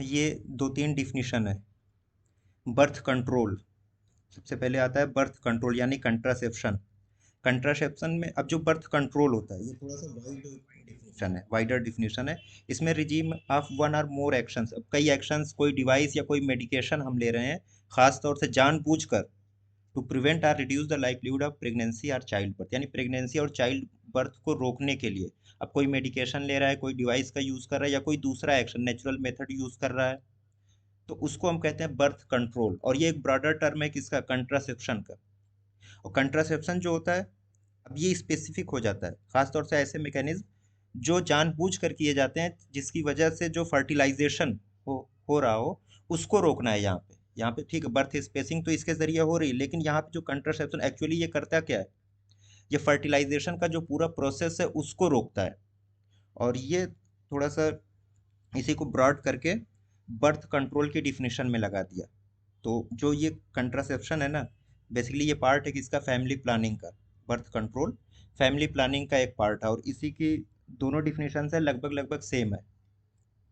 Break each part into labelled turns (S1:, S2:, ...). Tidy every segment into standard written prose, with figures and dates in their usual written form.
S1: ये दो तीन डिफिनीशन है। बर्थ कंट्रोल, सबसे पहले आता है बर्थ कंट्रोल यानी कंट्रासेप्शन। कंट्रासेप्शन में अब जो बर्थ कंट्रोल होता है ये थोड़ा सा वाइड डिफिनीशन है, वाइडर डिफिनीशन है। इसमें रिजीम ऑफ वन और मोर एक्शंस, अब कई एक्शंस, कोई डिवाइस या कोई मेडिकेशन हम ले रहे हैं खास तौर से जानबूझकर, टू प्रिवेंट और reduce the livelihood of pregnancy और चाइल्ड बर्थ, यानी प्रेगनेंसी और चाइल्ड बर्थ को रोकने के लिए। अब कोई मेडिकेशन ले रहा है, कोई डिवाइस का यूज कर रहा है या कोई दूसरा एक्शन नेचुरल मेथड यूज कर रहा है, तो उसको हम कहते हैं बर्थ कंट्रोल। और ये एक ब्रॉडर टर्म है किसका, कंट्रासेप्शन का। और कंट्रासेप्शन जो होता है, अब ये स्पेसिफिक हो जाता है खासतौर से ऐसे मैकेनिज्म जो जानबूझ कर किए जाते हैं जिसकी वजह से जो फर्टिलाइजेशन हो रहा हो उसको रोकना है। यहाँ पे ठीक है, बर्थ स्पेसिंग तो इसके जरिए हो रही है, लेकिन यहाँ पे जो कंट्रासेप्शन एक्चुअली ये करता क्या है, ये फर्टिलाइजेशन का जो पूरा प्रोसेस है उसको रोकता है। और ये थोड़ा सा इसी को ब्रॉड करके बर्थ कंट्रोल की डिफिनेशन में लगा दिया। तो जो ये कंट्रासेप्शन है ना, बेसिकली ये पार्ट है किसका, फैमिली प्लानिंग का। बर्थ कंट्रोल फैमिली प्लानिंग का एक पार्ट है और इसी की दोनों डिफिनेशन है लगभग लगभग सेम है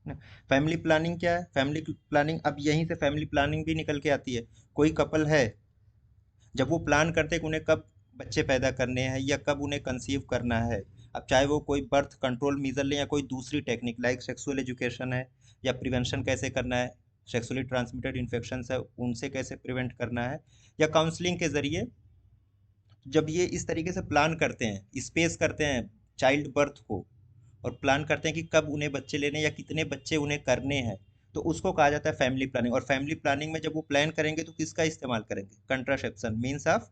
S1: ना। फैमिली प्लानिंग क्या है, फैमिली प्लानिंग, अब यहीं से फैमिली प्लानिंग भी निकल के आती है। कोई कपल है, जब वो प्लान करते हैं कि उन्हें कब बच्चे पैदा करने हैं या कब उन्हें कंसीव करना है, अब चाहे वो कोई बर्थ कंट्रोल मेजर लें या कोई दूसरी टेक्निक लाइक सेक्सुअल एजुकेशन है, या प्रिवेंशन कैसे करना है, सेक्सुअली ट्रांसमिटेड इन्फेक्शंस है उनसे कैसे प्रिवेंट करना है, या काउंसलिंग के जरिए, जब ये इस तरीके से प्लान करते हैं, स्पेस करते हैं चाइल्ड बर्थ को, और प्लान करते हैं कि कब उन्हें बच्चे लेने या कितने बच्चे उन्हें करने हैं, तो उसको कहा जाता है फैमिली प्लानिंग। और फैमिली प्लानिंग में जब वो प्लान करेंगे तो किसका इस्तेमाल करेंगे, कंट्रासेप्शन, मीन्स ऑफ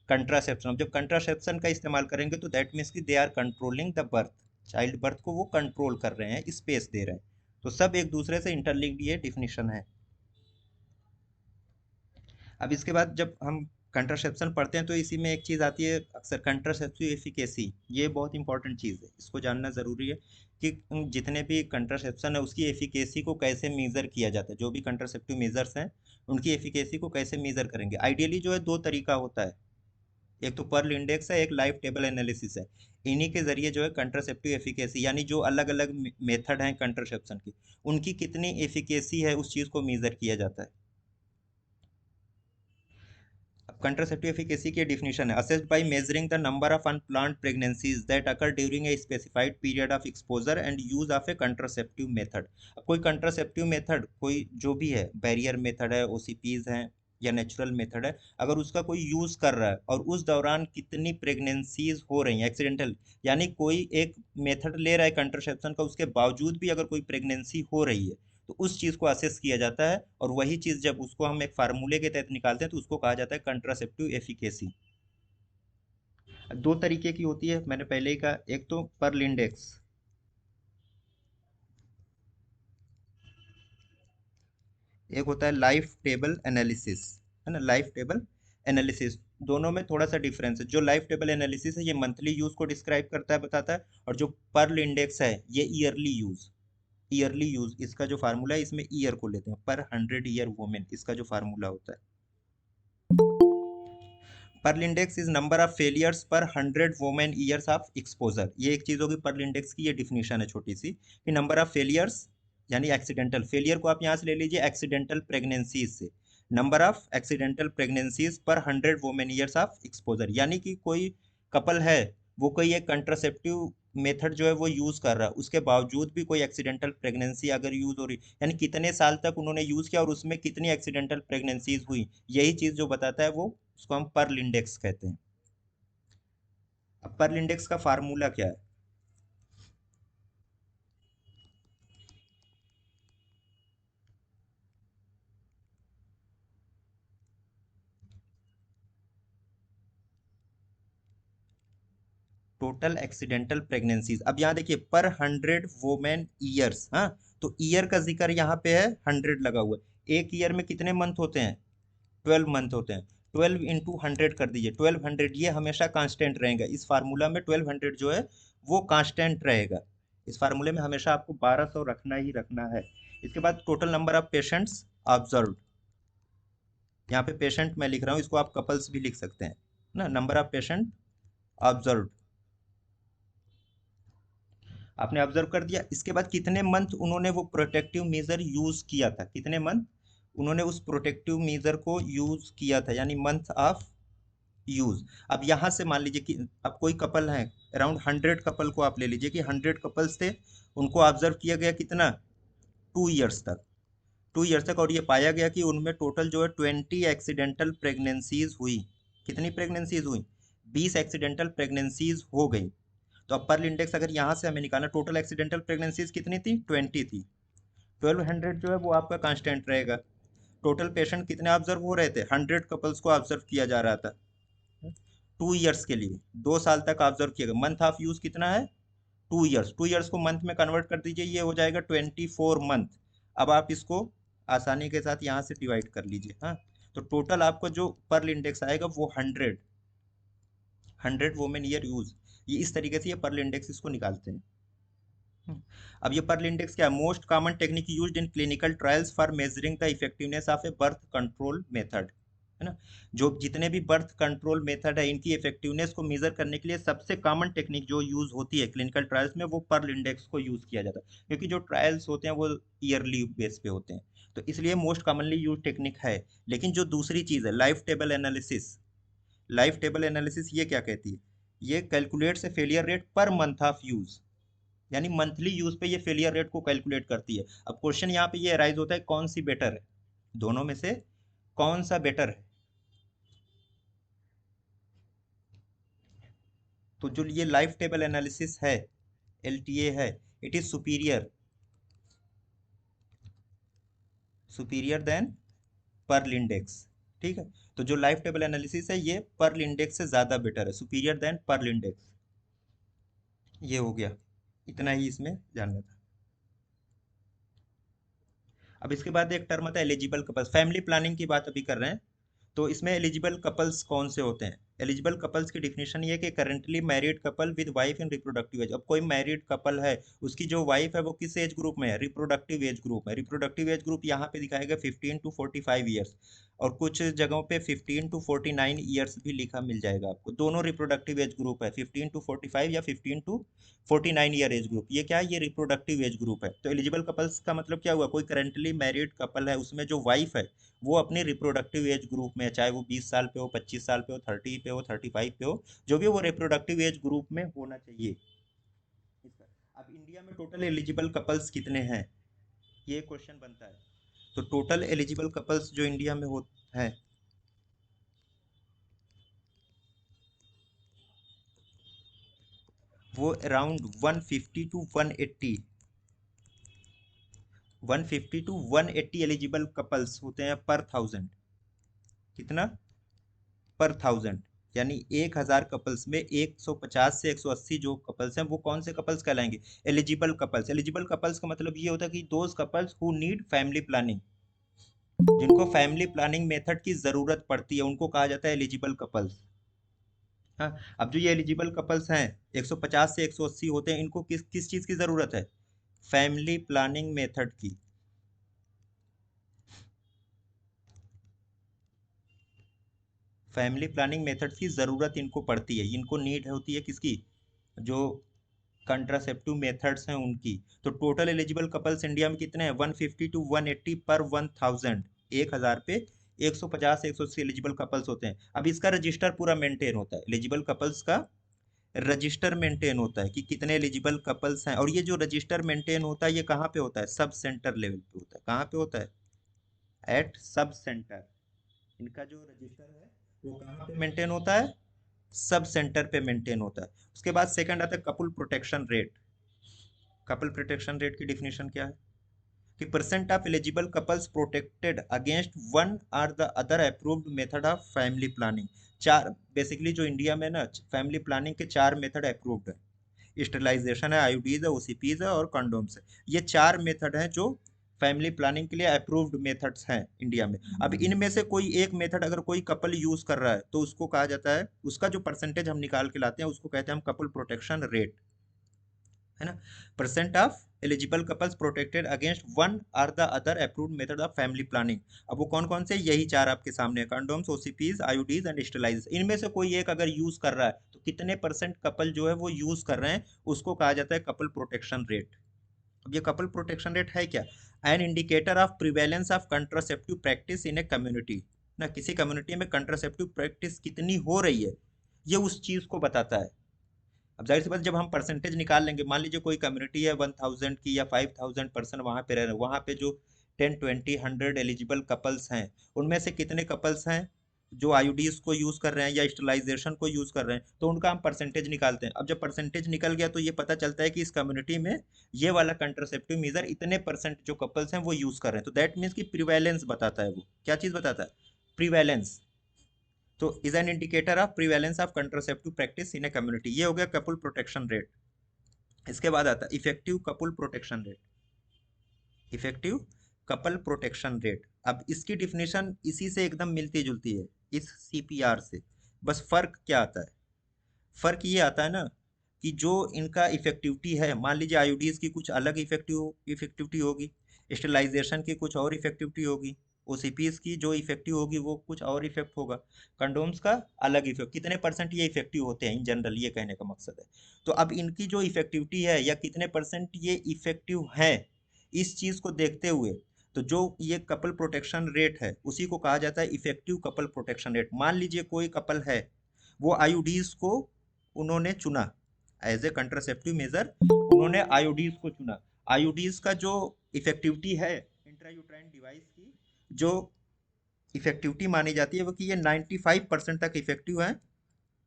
S1: कंट्रासेप्शन। जब कंट्रासेप्शन का इस्तेमाल करेंगे तो दैट मीन्स कि they are controlling the birth, child birth को वो कंट्रोल कर रहे हैं, स्पेस दे रहे हैं। तो सब एक दूसरे से इंटरलिंक्ड ये डिफिनीशन है। अब इसके बाद जब हम कंट्रासेप्शन पढ़ते हैं तो इसी में एक चीज़ आती है अक्सर, कंट्रासेप्टिव एफिकेसी। ये बहुत इंपॉर्टेंट चीज़ है, इसको जानना ज़रूरी है कि जितने भी कंट्रासेप्शन है उसकी एफिकेसी को कैसे मेज़र किया जाता है। जो भी कंट्रासेप्टिव मेजर्स हैं उनकी एफिकेसी को कैसे मेज़र करेंगे। आइडियली जो है दो तरीका होता है, एक तो पर्ल इंडेक्स है, एक लाइफ टेबल एनालिसिस है। इन्हीं के जरिए जो है कंट्रासेप्टिव एफिकेसी, यानी जो अलग अलग मेथड हैं कंट्रासेप्शन की, उनकी कितनी एफिकेसी है उस चीज़ को मेज़र किया जाता है। अब कंट्रासेप्टिव एफिकेसी की डेफिनेशन है, assessed by measuring the number of unplanned pregnancies that occur during a specified period of exposure and use of A contraceptive method. अब कोई कंट्रासेप्टिव मेथड, कोई जो भी है, बैरियर मेथड है, ओसीपीज हैं या नेचुरल मेथड है, अगर उसका कोई यूज कर रहा है और उस दौरान कितनी प्रेगनेंसीज हो रही हैं एक्सीडेंटल, यानी कोई एक मेथड ले रहा है कंट्रासेप्शन का, उसके बावजूद भी अगर कोई प्रेगनेंसी हो रही है तो उस चीज़ को असेस किया जाता है। और वही चीज़ जब उसको हम एक फार्मूले के तहत निकालते हैं तो उसको कहा जाता है कंट्रासेप्टिव एफिकेसी। दो तरीके की होती है, मैंने पहले ही कहा, एक तो पर्ल इंडेक्स, एक होता है लाइफ टेबल एनालिसिस, है ना, लाइफ टेबल एनालिसिस। दोनों में थोड़ा सा डिफरेंस है। जो लाइफ टेबल एनालिसिस है ये मंथली यूज को डिस्क्राइब करता है, बताता है, और जो पर्ल इंडेक्स है ये ईयरली यूज, ईयरली यूज। इसका जो फार्मूला है, इसमें ईयर को लेते हैं, पर 100 ईयर वुमेन, इसका जो फार्मूला होता है। Pearl index is number of failures per 100 women years of exposure. ये एक चीज होगी पर्ल इंडेक्स की, ये डिफिनीशन है छोटी सी, कि नंबर ऑफ फेलियर्स यानी एक्सीडेंटल फेलियर को आप यहाँ से ले लीजिए एक्सीडेंटल प्रेगनेंसीज से, नंबर ऑफ एक्सीडेंटल प्रेगनेंसीज पर 100 वोमेन ईयर्स ऑफ एक्सपोजर, यानी कि कोई कपल है, वो कोई एक कंट्रासेप्टिव मेथड जो है वो यूज कर रहा है, उसके बावजूद भी कोई एक्सीडेंटल प्रेगनेंसी अगर यूज हो रही, यानी कितने साल तक उन्होंने यूज किया और उसमें कितनी एक्सीडेंटल प्रेगनेंसीज हुई, यही चीज जो बताता है वो, उसको हम पर्ल इंडेक्स कहते हैं। अब पर्ल इंडेक्स का फार्मूला क्या है, टोटल एक्सीडेंटल प्रेगनेंसीज। अब यहाँ देखिए पर 100 वोमेन ईयर्स, हाँ, तो ईयर का जिक्र यहाँ पे है, 100 लगा हुआ है। एक ईयर में कितने मंथ होते हैं, 12 मंथ होते हैं। 12 × 100 कर दीजिए, 1200, ये हमेशा कांस्टेंट रहेगा इस फार्मूला में। 1200 जो है वो कांस्टेंट रहेगा इस फार्मूले में, हमेशा आपको 1200 रखना ही रखना है। इसके बाद total number of patients observe, यहाँ पे पेशेंट मैं लिख रहा हूँ, इसको आप कपल्स भी लिख सकते हैं ना, नंबर ऑफ पेशेंट ऑब्जर्व। आपने ऑब्जर्व कर दिया। इसके बाद कितने मंथ उन्होंने वो प्रोटेक्टिव मेजर यूज किया था, कितने मंथ उन्होंने उस प्रोटेक्टिव मेजर को यूज किया था, यानी मंथ ऑफ यूज। अब यहाँ से मान लीजिए कि अब कोई कपल है, अराउंड 100 कपल को आप ले लीजिए कि 100 कपल्स थे, उनको ऑब्जर्व किया गया कितना, 2 ईयर्स तक, 2 ईयर्स तक, और ये पाया गया कि उनमें टोटल जो है 20 एक्सीडेंटल प्रेगनेंसीज हुई। कितनी प्रेगनेंसीज हुई, 20 एक्सीडेंटल प्रेगनेंसीज हो गई। तो अब पर इंडेक्स अगर यहाँ से हमें निकालना, टोटल एक्सीडेंटल प्रेगनेंसीज कितनी थी, 20 थी। 1200 जो है वो आपका कांस्टेंट रहेगा। टोटल पेशेंट कितने ऑब्जर्व हो रहे थे, 100 कपल्स को ऑब्जर्व किया जा रहा था 2 ईयर्स के लिए, 2 साल तक ऑब्जर्व किया गया। मंथ ऑफ यूज कितना है, 2 ईयर्स। 2 ईयर्स को मंथ में कन्वर्ट कर दीजिए, ये हो जाएगा 24 मंथ। अब आप इसको आसानी के साथ यहाँ से डिवाइड कर लीजिए। हाँ, तो टोटल आपको जो पर्ल इंडेक्स आएगा वो 100 वोमेन ईयर यूज। ये इस तरीके से ये पर्ल इंडेक्स इसको निकालते हैं। हम्म, अब ये पर्ल इंडेक्स क्या है, most common technique used in clinical trials for measuring the effectiveness of A birth control method, है ना। जो जितने भी बर्थ कंट्रोल मेथड है इनकी इफेक्टिवनेस को मेजर करने के लिए सबसे कॉमन टेक्निक जो यूज होती है क्लिनिकल ट्रायल्स में वो पर्ल इंडेक्स को यूज किया जाता है, क्योंकि जो ट्रायल्स होते हैं वो ईयरली बेस पे होते हैं, तो इसलिए मोस्ट कॉमनली यूज टेक्निक है। लेकिन जो दूसरी चीज है life table analysis, life table analysis ये क्या कहती है, ये calculates A failure rate per month of use, यानी मंथली यूज पे ये फेलियर रेट को कैलकुलेट करती है। अब क्वेश्चन यहाँ पे ये अराइज होता है कौन सी बेटर है, दोनों में से कौन सा बेटर है। तो जो ये लाइफ टेबल एनालिसिस है, एलटीए है, it is superior, superior than Pearl index. ठीक है, तो जो लाइफ टेबल एनालिसिस है ये पर्ल इंडेक्स से ज्यादा बेटर है, सुपीरियर देन पर्ल इंडेक्स। ये हो गया, इतना ही इसमें जानना था। अब इसके बाद एक टर्म आता है एलिजिबल कपल्स, फैमिली प्लानिंग की बात अभी कर रहे हैं। तो इसमें एलिजिबल कपल्स कौन से होते हैं, एलिजिबल कपल्स की डिफिनेशन ये है कि currently married couple with wife in reproductive age. अब कोई मैरिड कपल है, उसकी जो वाइफ है वो किस एज ग्रुप में है, रिप्रोडक्टिव एज ग्रुप में। रिप्रोडक्टिव एज ग्रुप यहाँ पे दिखाएगा 15 to 45 ईयर्स, और कुछ जगहों पे 15 to 49 ईयर्स भी लिखा मिल जाएगा आपको। दोनों रिप्रोडक्टिव एज ग्रुप है, 15 to 45 या 15 to 49 ईयर एज ग्रुप, ये क्या है, ये रिप्रोडक्टिव एज ग्रुप है। तो एलिजिबल कपल्स का मतलब क्या हुआ, कोई करंटली मैरिड कपल है उसमें जो वाइफ है वो अपने रिप्रोडक्टिव एज ग्रुप में है, चाहे वो 20 साल पे हो, 25 साल पे हो, 30 पे हो, 35 पे हो, जो भी वो रिप्रोडक्टिव एज ग्रुप में होना चाहिए इसका। अब इंडिया में टोटल एलिजिबल कपल्स कितने हैं, ये क्वेश्चन बनता है। तो टोटल एलिजिबल कपल्स जो इंडिया में हो हैं, वो अराउंड 150 टू 180 एलिजिबल कपल्स होते हैं पर थाउजेंड। कितना, पर थाउजेंड, यानी 1000 कपल्स में 150 से 180 जो कपल्स हैं वो कौन से कपल्स कहलाएंगे, एलिजिबल कपल्स। एलिजिबल कपल्स का मतलब ये होता है कि those couples who need family planning, जिनको फैमिली प्लानिंग मेथड की जरूरत पड़ती है उनको कहा जाता है एलिजिबल कपल्स। हाँ, अब जो ये एलिजिबल कपल्स हैं 150 से 180 होते हैं, इनको किस किस चीज की जरूरत है, फैमिली प्लानिंग मेथड की। फैमिली प्लानिंग मेथड की ज़रूरत इनको पड़ती है, इनको नीड होती है किसकी, जो कंट्रासेप्टिव मेथड्स हैं उनकी। तो टोटल एलिजिबल कपल्स इंडिया में कितने हैं, 150 to 180 पर 1000, 1000 पे 150 से 180 एलिजिबल कपल्स होते हैं। अब इसका रजिस्टर पूरा मेंटेन होता है, एलिजिबल कपल्स का रजिस्टर मेंटेन होता है कि कितने एलिजिबल कपल्स हैं, और ये जो रजिस्टर मेंटेन होता है ये कहाँ पे होता है, सब सेंटर लेवल पे होता है। कहाँ पे होता है, एट सब सेंटर। इनका जो रजिस्टर है वो कहाँ पे मेंटेन होता है, सब सेंटर पे मेंटेन होता है। उसके बाद सेकंड आता है couple protection rate. Couple protection rate की डिफिनेशन क्या है, कि percent of eligible couples protected against one or the other approved method of family planning. चार बेसिकली जो इंडिया में ना फैमिली प्लानिंग के 4 मेथड अप्रूव्ड है, स्टेरिलाइजेशन है, आईयूडीज है, ओसीपीज है और कंडोम्स है। ये 4 मेथड हैं जो फैमिली प्लानिंग के लिए अप्रूव्ड मेथड्स हैं इंडिया में। अब इनमें से कोई एक मेथड अगर कोई कपल यूज कर रहा है तो उसको कहा जाता है, उसका जो परसेंटेज हम निकाल के लाते हैं उसको कहते हैं हम कपल प्रोटेक्शन रेट, है ना। Percent of eligible couples protected against one or the other approved method of family planning. अब वो कौन कौन से, यही चार आपके सामने है, condoms, OCPs, IUDs and sterilise. इनमें से कोई एक अगर यूज कर रहा है तो कितने परसेंट कपल जो है वो यूज कर रहे हैं, उसको कहा जाता है कपल प्रोटेक्शन रेट। अब ये कपल प्रोटेक्शन रेट है क्या? An indicator of prevalence of contraceptive practice in a community. ना किसी कम्युनिटी में कंट्रासेप्टिव प्रैक्टिस कितनी हो रही है, ये उस चीज को बताता है। अब जाहिर सी बात, जब हम परसेंटेज निकाल लेंगे, मान लीजिए कोई कम्युनिटी है 1000 की या 5000 पर्सन वहाँ पे रह रहे हैं, वहाँ पे जो 10, 20, 100 एलिजिबल कपल्स हैं, उनमें से कितने कपल्स हैं जो आईयूडीज को यूज कर रहे हैं या स्टरलाइजेशन को यूज कर रहे हैं, तो उनका हम परसेंटेज निकालते हैं। अब जब परसेंटेज निकल गया तो ये पता चलता है कि इस कम्युनिटी में ये वाला कंट्रासेप्टिव मेजर इतने परसेंट जो कपल्स हैं वो यूज कर रहे हैं। तो दैट मीन्स कि प्रिवेलेंस बताता है। वो क्या चीज बताता है? प्रिवेलेंस। तो is an indicator of prevalence of contraceptive practice in a community. ये हो गया कपल प्रोटेक्शन रेट। इसके बाद आता है effective couple protection rate. Effective couple protection rate. अब इसकी डिफिनेशन इसी से एकदम मिलती जुलती है, इस सीपीआर से। बस फर्क क्या आता है? फर्क ये आता है ना कि जो इनका इफेक्टिविटी है, मान लीजिए आईयूडीज की कुछ अलग इफेक्टिविटी होगी, स्टेलाइजेशन की कुछ और इफेक्टिविटी होगी, ओसीपीज की जो इफेक्टिव होगी वो कुछ और इफेक्ट होगा, कंडोम्स का अलग इफेक्ट। कितने परसेंट ये इफेक्टिव होते हैं इन जनरल, ये कहने का मकसद है। तो अब इनकी जो इफेक्टिविटी है या कितने परसेंट ये इफेक्टिव है, इस चीज को देखते हुए तो जो ये कपल प्रोटेक्शन रेट है उसी को कहा जाता है इफेक्टिव कपल प्रोटेक्शन रेट। मान लीजिए कोई कपल है, वो आईयूडीज को उन्होंने चुना एज ए कंट्रासेप्टिव मेजर, उन्होंने आईयूडीज को चुना। आईयूडीज का जो इफेक्टिविटी है इंट्रायूट्राइन डिवाइस की, जो इफेक्टिविटी मानी जाती है वो कि ये 95% तक इफेक्टिव है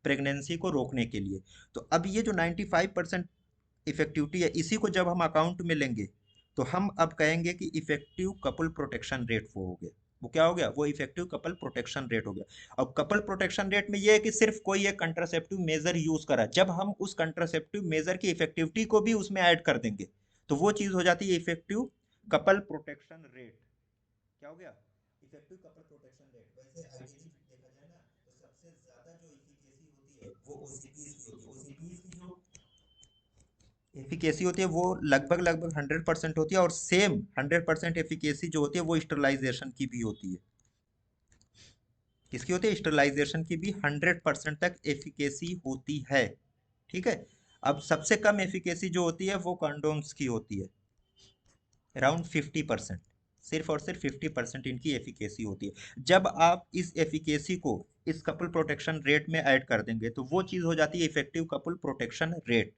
S1: प्रेगनेंसी को रोकने के लिए। तो अब ये जो 95% इफेक्टिविटी है, इसी को जब हम अकाउंट में लेंगे तो हम अब कहेंगे कि इफेक्टिव कपल प्रोटेक्शन रेट वो हो गया। वो क्या हो गया? वो इफेक्टिव कपल प्रोटेक्शन रेट हो गया। अब कपल प्रोटेक्शन रेट में ये है कि सिर्फ कोई एक कंट्रासेप्टिव मेजर यूज करा, जब हम उस कंट्रासेप्टिव मेजर की इफेक्टिविटी को भी उसमें ऐड कर देंगे तो वो चीज हो जाती है इफेक्टिव कपल प्रोटेक्शन रेट। क्या हो गया? Effective couple protection rate. वैसे आइडियली देखा जाए ना तो सबसे ज्यादा जो इफिकेसी होती है वो ओसीपीज की होती है। ओसीपीज की जो एफिकेसी होती है वो लगभग लगभग 100% होती है, और सेम 100% एफिकेसी जो होती है वो स्टरलाइजेशन की भी होती है। किसकी होती है? स्टरलाइजेशन की भी 100% तक एफिकेसी होती है। ठीक है। अब सबसे कम एफिकेसी जो होती है वो कंडोम्स की होती है, अराउंड 50%। सिर्फ और सिर्फ 50% इनकी एफिकेसी होती है। जब आप इस एफिकेसी को इस कपल प्रोटेक्शन रेट में ऐड कर देंगे तो वो चीज हो जाती है इफेक्टिव कपल प्रोटेक्शन रेट।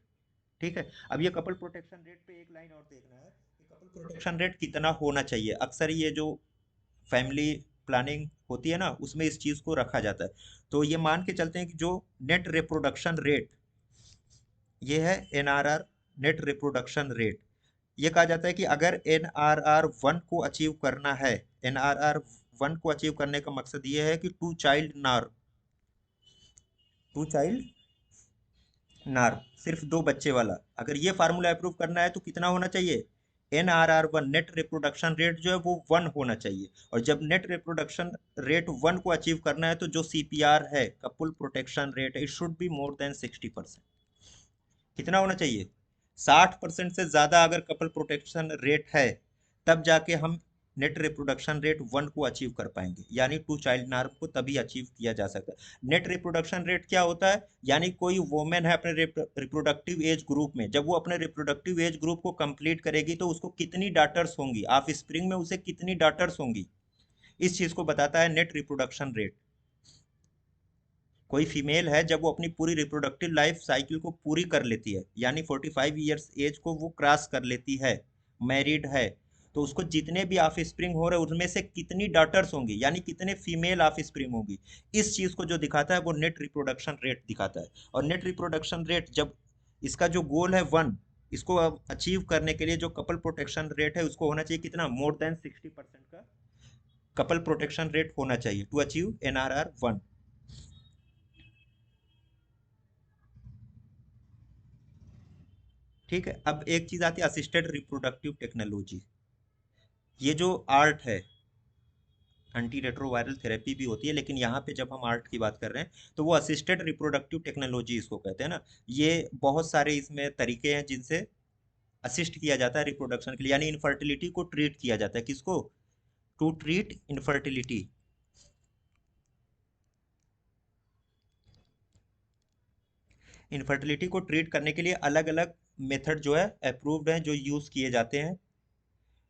S1: ठीक है। अब ये कपल प्रोटेक्शन रेट पे एक लाइन और देखना है कि कपल प्रोटेक्शन रेट कितना होना चाहिए। अक्सर ये जो फैमिली प्लानिंग होती है ना उसमें इस चीज को रखा जाता है। तो ये मान के चलते हैं कि जो नेट रिप्रोडक्शन रेट, ये है एनआरआर, नेट रिप्रोडक्शन रेट। ये कहा जाता है कि अगर NRR1 को अचीव करना है, NRR1 को अचीव करने का मकसद ये है कि टू चाइल्ड नार, सिर्फ दो बच्चे वाला, अगर ये फार्मूला अप्रूव करना है तो कितना होना चाहिए? NRR1, नेट रिप्रोडक्शन रेट जो है वो 1 होना चाहिए। और जब नेट रिप्रोडक्शन रेट 1 को अचीव करना है तो जो CPR है, couple protection rate, it should be more than 60%। कितना होना चाहिए? 60% से ज्यादा अगर कपल प्रोटेक्शन रेट है तब जाके हम नेट रिप्रोडक्शन रेट 1 को अचीव कर पाएंगे, यानी टू चाइल्ड नॉर्म को तभी अचीव किया जा सकता है। नेट रिप्रोडक्शन रेट क्या होता है? यानी कोई वोमेन है अपने रिप्रोडक्टिव एज ग्रुप में, जब वो अपने रिप्रोडक्टिव एज ग्रुप को कंप्लीट करेगी तो उसको कितनी डॉटर्स होंगी, ऑफ स्प्रिंग में उसे कितनी डॉटर्स होंगी, इस चीज को बताता है नेट रिप्रोडक्शन रेट। कोई फीमेल है जब वो अपनी पूरी रिप्रोडक्टिव लाइफ साइकिल को पूरी कर लेती है, यानी 45 ईयर्स एज को वो क्रॉस कर लेती है, मैरिड है, तो उसको जितने भी ऑफ स्प्रिंग हो रहे हैं उनमें से कितनी डॉटर्स होंगी, यानी कितने फीमेल ऑफ स्प्रिंग होंगी, इस चीज को जो दिखाता है वो नेट रिप्रोडक्शन रेट दिखाता है। और नेट रिप्रोडक्शन रेट जब इसका जो गोल है 1, इसको अब अचीव करने के लिए जो कपल प्रोटेक्शन रेट है उसको होना चाहिए कितना? मोर देन 60% का कपल प्रोटेक्शन रेट होना चाहिए टू अचीव NRR1। ठीक है। अब एक चीज आती है असिस्टेड रिप्रोडक्टिव टेक्नोलॉजी। ये जो आर्ट है, एंटी रेट्रोवायरल थेरेपी भी होती है, लेकिन यहाँ पे जब हम आर्ट की बात कर रहे हैं तो वो असिस्टेड रिप्रोडक्टिव टेक्नोलॉजी इसको कहते हैं ना। ये बहुत सारे इसमें तरीके हैं जिनसे असिस्ट किया जाता है रिप्रोडक्शन के लिए, यानी इनफर्टिलिटी को ट्रीट किया जाता है। किसको? To treat infertility. इनफर्टिलिटी को ट्रीट करने के लिए अलग अलग मेथड जो है अप्रूव्ड हैं, जो यूज किए जाते हैं।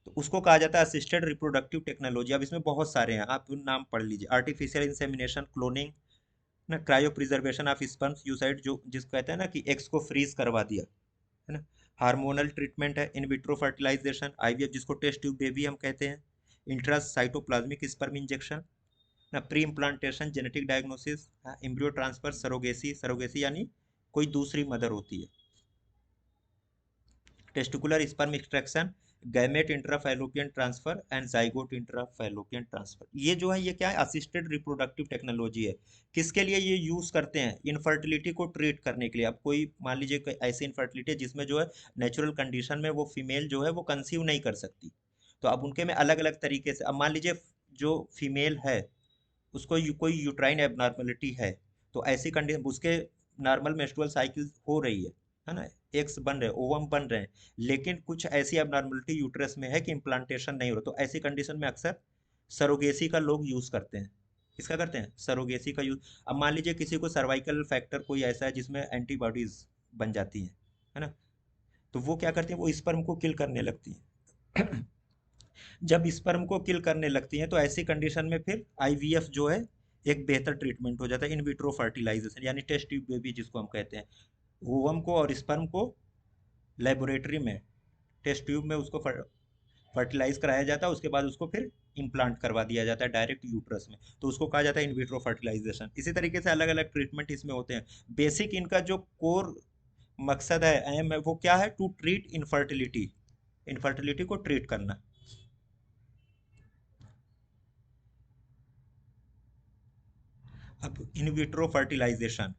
S1: तो उसको कहा जाता है असिस्टेड रिप्रोडक्टिव टेक्नोलॉजी। अब इसमें बहुत सारे हैं, आप उन नाम पढ़ लीजिए। आर्टिफिशियल इंसेमिनेशन, क्लोनिंग ना, क्रायो प्रिजर्वेशन ऑफ स्पर्म यूसाइड, जो जिसको कहते हैं ना कि एग्स को फ्रीज करवा दिया, है ना। हार्मोनल ट्रीटमेंट है, इन विट्रो फर्टिलाइजेशन, आईवीएफ जिसको टेस्ट ट्यूब बेबी हम कहते हैं, इंट्रास साइटोप्लाज्मिक स्पर्म इंजेक्शन ना, pre implantation genetic diagnosis, embryo transfer, surrogacy, surrogacy यानी कोई दूसरी मदर होती है, testicular sperm extraction, gamete intrafallopian transfer and zygote intrafallopian transfer. ये जो है ये क्या है? असिस्टेड रिप्रोडक्टिव टेक्नोलॉजी है। किसके लिए ये यूज करते हैं? इनफर्टिलिटी को ट्रीट करने के लिए। अब कोई मान लीजिए कोई ऐसी इनफर्टिलिटी है जिसमें जो है नेचुरल कंडीशन में वो फीमेल जो है वो कंसीव नहीं कर सकती, तो अब उनके में अलग अलग तरीके से, अब मान लीजिए जो फीमेल है उसको कोई यूट्राइन एबनॉर्मलिटी है, तो ऐसी कंडीशन उसके नॉर्मल मेंस्ट्रुअल साइकिल हो रही है ना, एग्स बन रहे हैं, ओवम बन रहे हैं, लेकिन कुछ ऐसी एबनॉर्मलिटी यूट्रस में है कि इम्प्लांटेशन नहीं हो रहा, तो ऐसी कंडीशन में अक्सर सरोगेसी का लोग यूज करते हैं। किसका करते हैं? सरोगेसी का यूज। अब मान लीजिए किसी को सर्वाइकल फैक्टर कोई ऐसा है जिसमें एंटीबॉडीज बन जाती हैं, है ना, तो वो क्या करती है? वो स्पर्म को किल करने लगती है। जब स्पर्म को किल करने लगती हैं तो ऐसी कंडीशन में फिर आईवीएफ जो है एक बेहतर ट्रीटमेंट हो जाता है, इन विट्रो फर्टिलाइजेशन यानी टेस्ट ट्यूब बेबी जिसको हम कहते हैं। ओवम को और स्पर्म को लेबोरेटरी में टेस्ट ट्यूब में उसको फर्टिलाइज कराया जाता है, उसके बाद उसको फिर इम्प्लांट करवा दिया जाता है डायरेक्ट यूट्रस में, तो उसको कहा जाता है इन विट्रो फर्टिलाइजेशन। इसी तरीके से अलग अलग ट्रीटमेंट इसमें होते हैं। बेसिक इनका जो कोर मकसद है, एम है, वो क्या है? टू ट्रीट इनफर्टिलिटी, इनफर्टिलिटी को ट्रीट करना। अब इन विट्रो फर्टिलाइजेशन,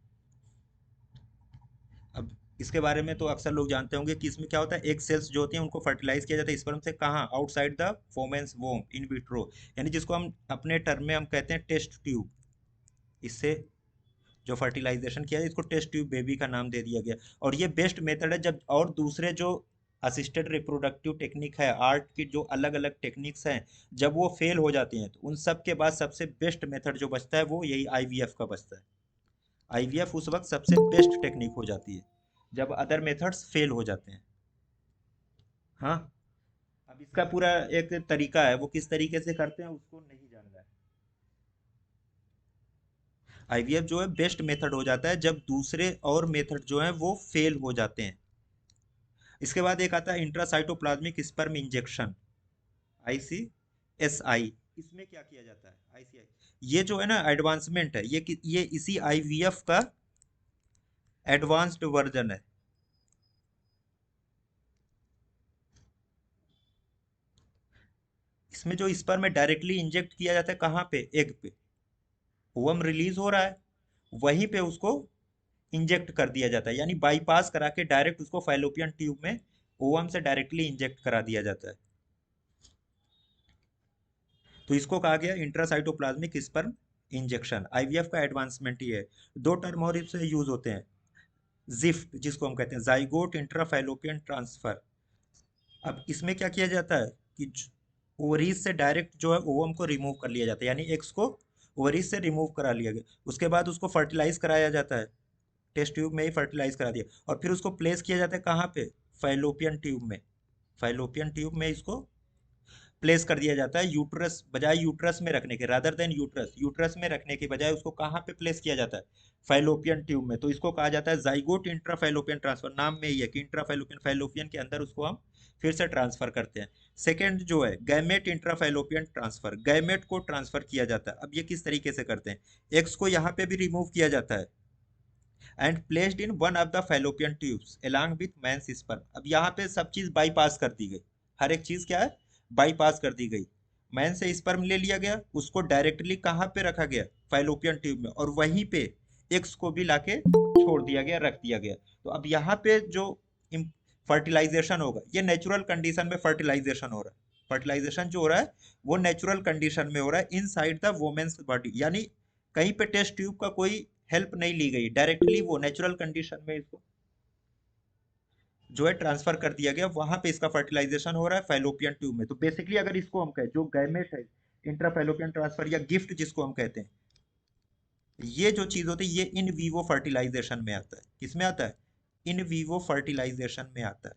S1: अब इसके बारे में तो अक्सर लोग जानते होंगे कि इसमें क्या होता है, एक सेल्स जो होती हैं उनको फर्टिलाइज किया जाता है स्पर्म से, कहाँ? Outside the women's womb, in vitro, यानी जिसको हम अपने टर्म में हम कहते हैं टेस्ट ट्यूब। इससे जो फर्टिलाइजेशन किया है इसको टेस्ट ट्यूब बेबी का नाम दे दिया गया। और ये बेस्ट मेथड है। जब और दूसरे जो असिस्टेड रिप्रोडक्टिव टेक्निक है, आर्ट की जो अलग अलग टेक्निक्स हैं, जब वो फेल हो जाती हैं तो उन सब के बाद सबसे बेस्ट मेथड जो बचता है वो यही आईवीएफ का बचता है। आईवीएफ उस वक्त सबसे बेस्ट टेक्निक हो जाती है जब अदर मेथड्स फेल हो जाते हैं। हाँ, अब इसका पूरा एक तरीका है, वो किस तरीके से करते हैं उसको नहीं जान रहा है। आईवीएफ जो है बेस्ट मेथड हो जाता है जब दूसरे और मेथड जो हैं वो फेल हो जाते हैं। इसके बाद एक आता है इंट्रासाइटोप्लाज्मिक स्पर्म इंजेक्शन, आईसीएसआई। इसमें क्या किया जाता है? आईसीआई ये जो है ना एडवांसमेंट है, ये इसी आईवीएफ का एडवांस्ड वर्जन है। इसमें जो स्पर्म है डायरेक्टली इंजेक्ट किया जाता है कहाँ पे? एग पे। ओवम रिलीज हो रहा है, वहीं पे उसको इंजेक्ट कर दिया जाता है, यानी बाईपास करा के डायरेक्ट उसको फैलोपियन ट्यूब में ओवम से डायरेक्टली इंजेक्ट करा दिया जाता है। तो इसको कहा गया इंट्रासाइटोप्लाज्मिक स्पर्म इंजेक्शन। आईवीएफ का एडवांसमेंट ही है। दो टर्म और इससे यूज होते हैं, जिफ्ट जिसको हम कहते हैं जाइगोट इंट्राफैलोपियन ट्रांसफर। अब इसमें क्या किया जाता है कि ओवरीज से डायरेक्ट जो है ओवम को रिमूव कर लिया जाता है, यानी एग्स को ओवरीज से रिमूव करा लिया गया, उसके बाद उसको फर्टिलाइज कराया जाता है, टेस्ट ट्यूब में ही फर्टिलाइज करा दिया, और फिर उसको प्लेस किया जाता है कहाँ पे? फैलोपियन ट्यूब में। फैलोपियन ट्यूब में इसको प्लेस कर दिया जाता है, यूट्रस बजाय यूट्रस में रखने के, रादर देन यूट्रस, यूट्रस में रखने के बजाय उसको कहाँ पे प्लेस किया जाता है? फैलोपियन ट्यूब में। तो इसको कहा जाता है जाइगोट इंट्राफैलोपियन ट्रांसफर। नाम में ही है कि इंट्राफैलोपियन, फैलोपियन के अंदर उसको हम फिर से ट्रांसफर करते हैं। सेकेंड जो है गैमेट इंट्राफैलोपियन ट्रांसफर, गैमेट को ट्रांसफर किया जाता है। अब ये किस तरीके से करते हैं? एक्स को यहाँ पे भी रिमूव किया जाता है and placed in one of the fallopian tubes along with man's sperm. अब यहाँ पे सब चीज बाईपास कर दी गई, हर एक चीज क्या है? बाईपास कर दी गई। मैन से स्पर्म ले लिया गया, उसको डायरेक्टली कहाँ पे रखा गया? फैलोपियन ट्यूब में, और वहीं पे एक्स को भी लाके छोड़ दिया गया, रख दिया गया। तो अब यहाँ पे जो फर्टिलाइजेशन होगा ये नेचुरल कंडीशन में फर्टिलाइजेशन हो रहा है। फर्टिलाइजेशन जो हो रहा है वो नेचुरल कंडीशन में हो रहा है इन साइड द वोमेन्स बॉडी, यानी कहीं पे टेस्ट ट्यूब का कोई हेल्प नहीं ली गई, डायरेक्टली वो नेचुरल कंडीशन में इसको जो है ट्रांसफर कर दिया गया, वहां पे इसका फर्टिलाइजेशन हो रहा है फैलोपियन ट्यूब में। तो बेसिकली अगर इसको हम कहें, जो गैमेट है, इंट्राफैलोपियन ट्रांसफर या गिफ्ट जिसको हम कहते हैं, ये जो चीज होती है ये इन वीवो फर्टिलाइजेशन में आता है। किसमें आता है? इन वीवो फर्टिलाइजेशन में आता है।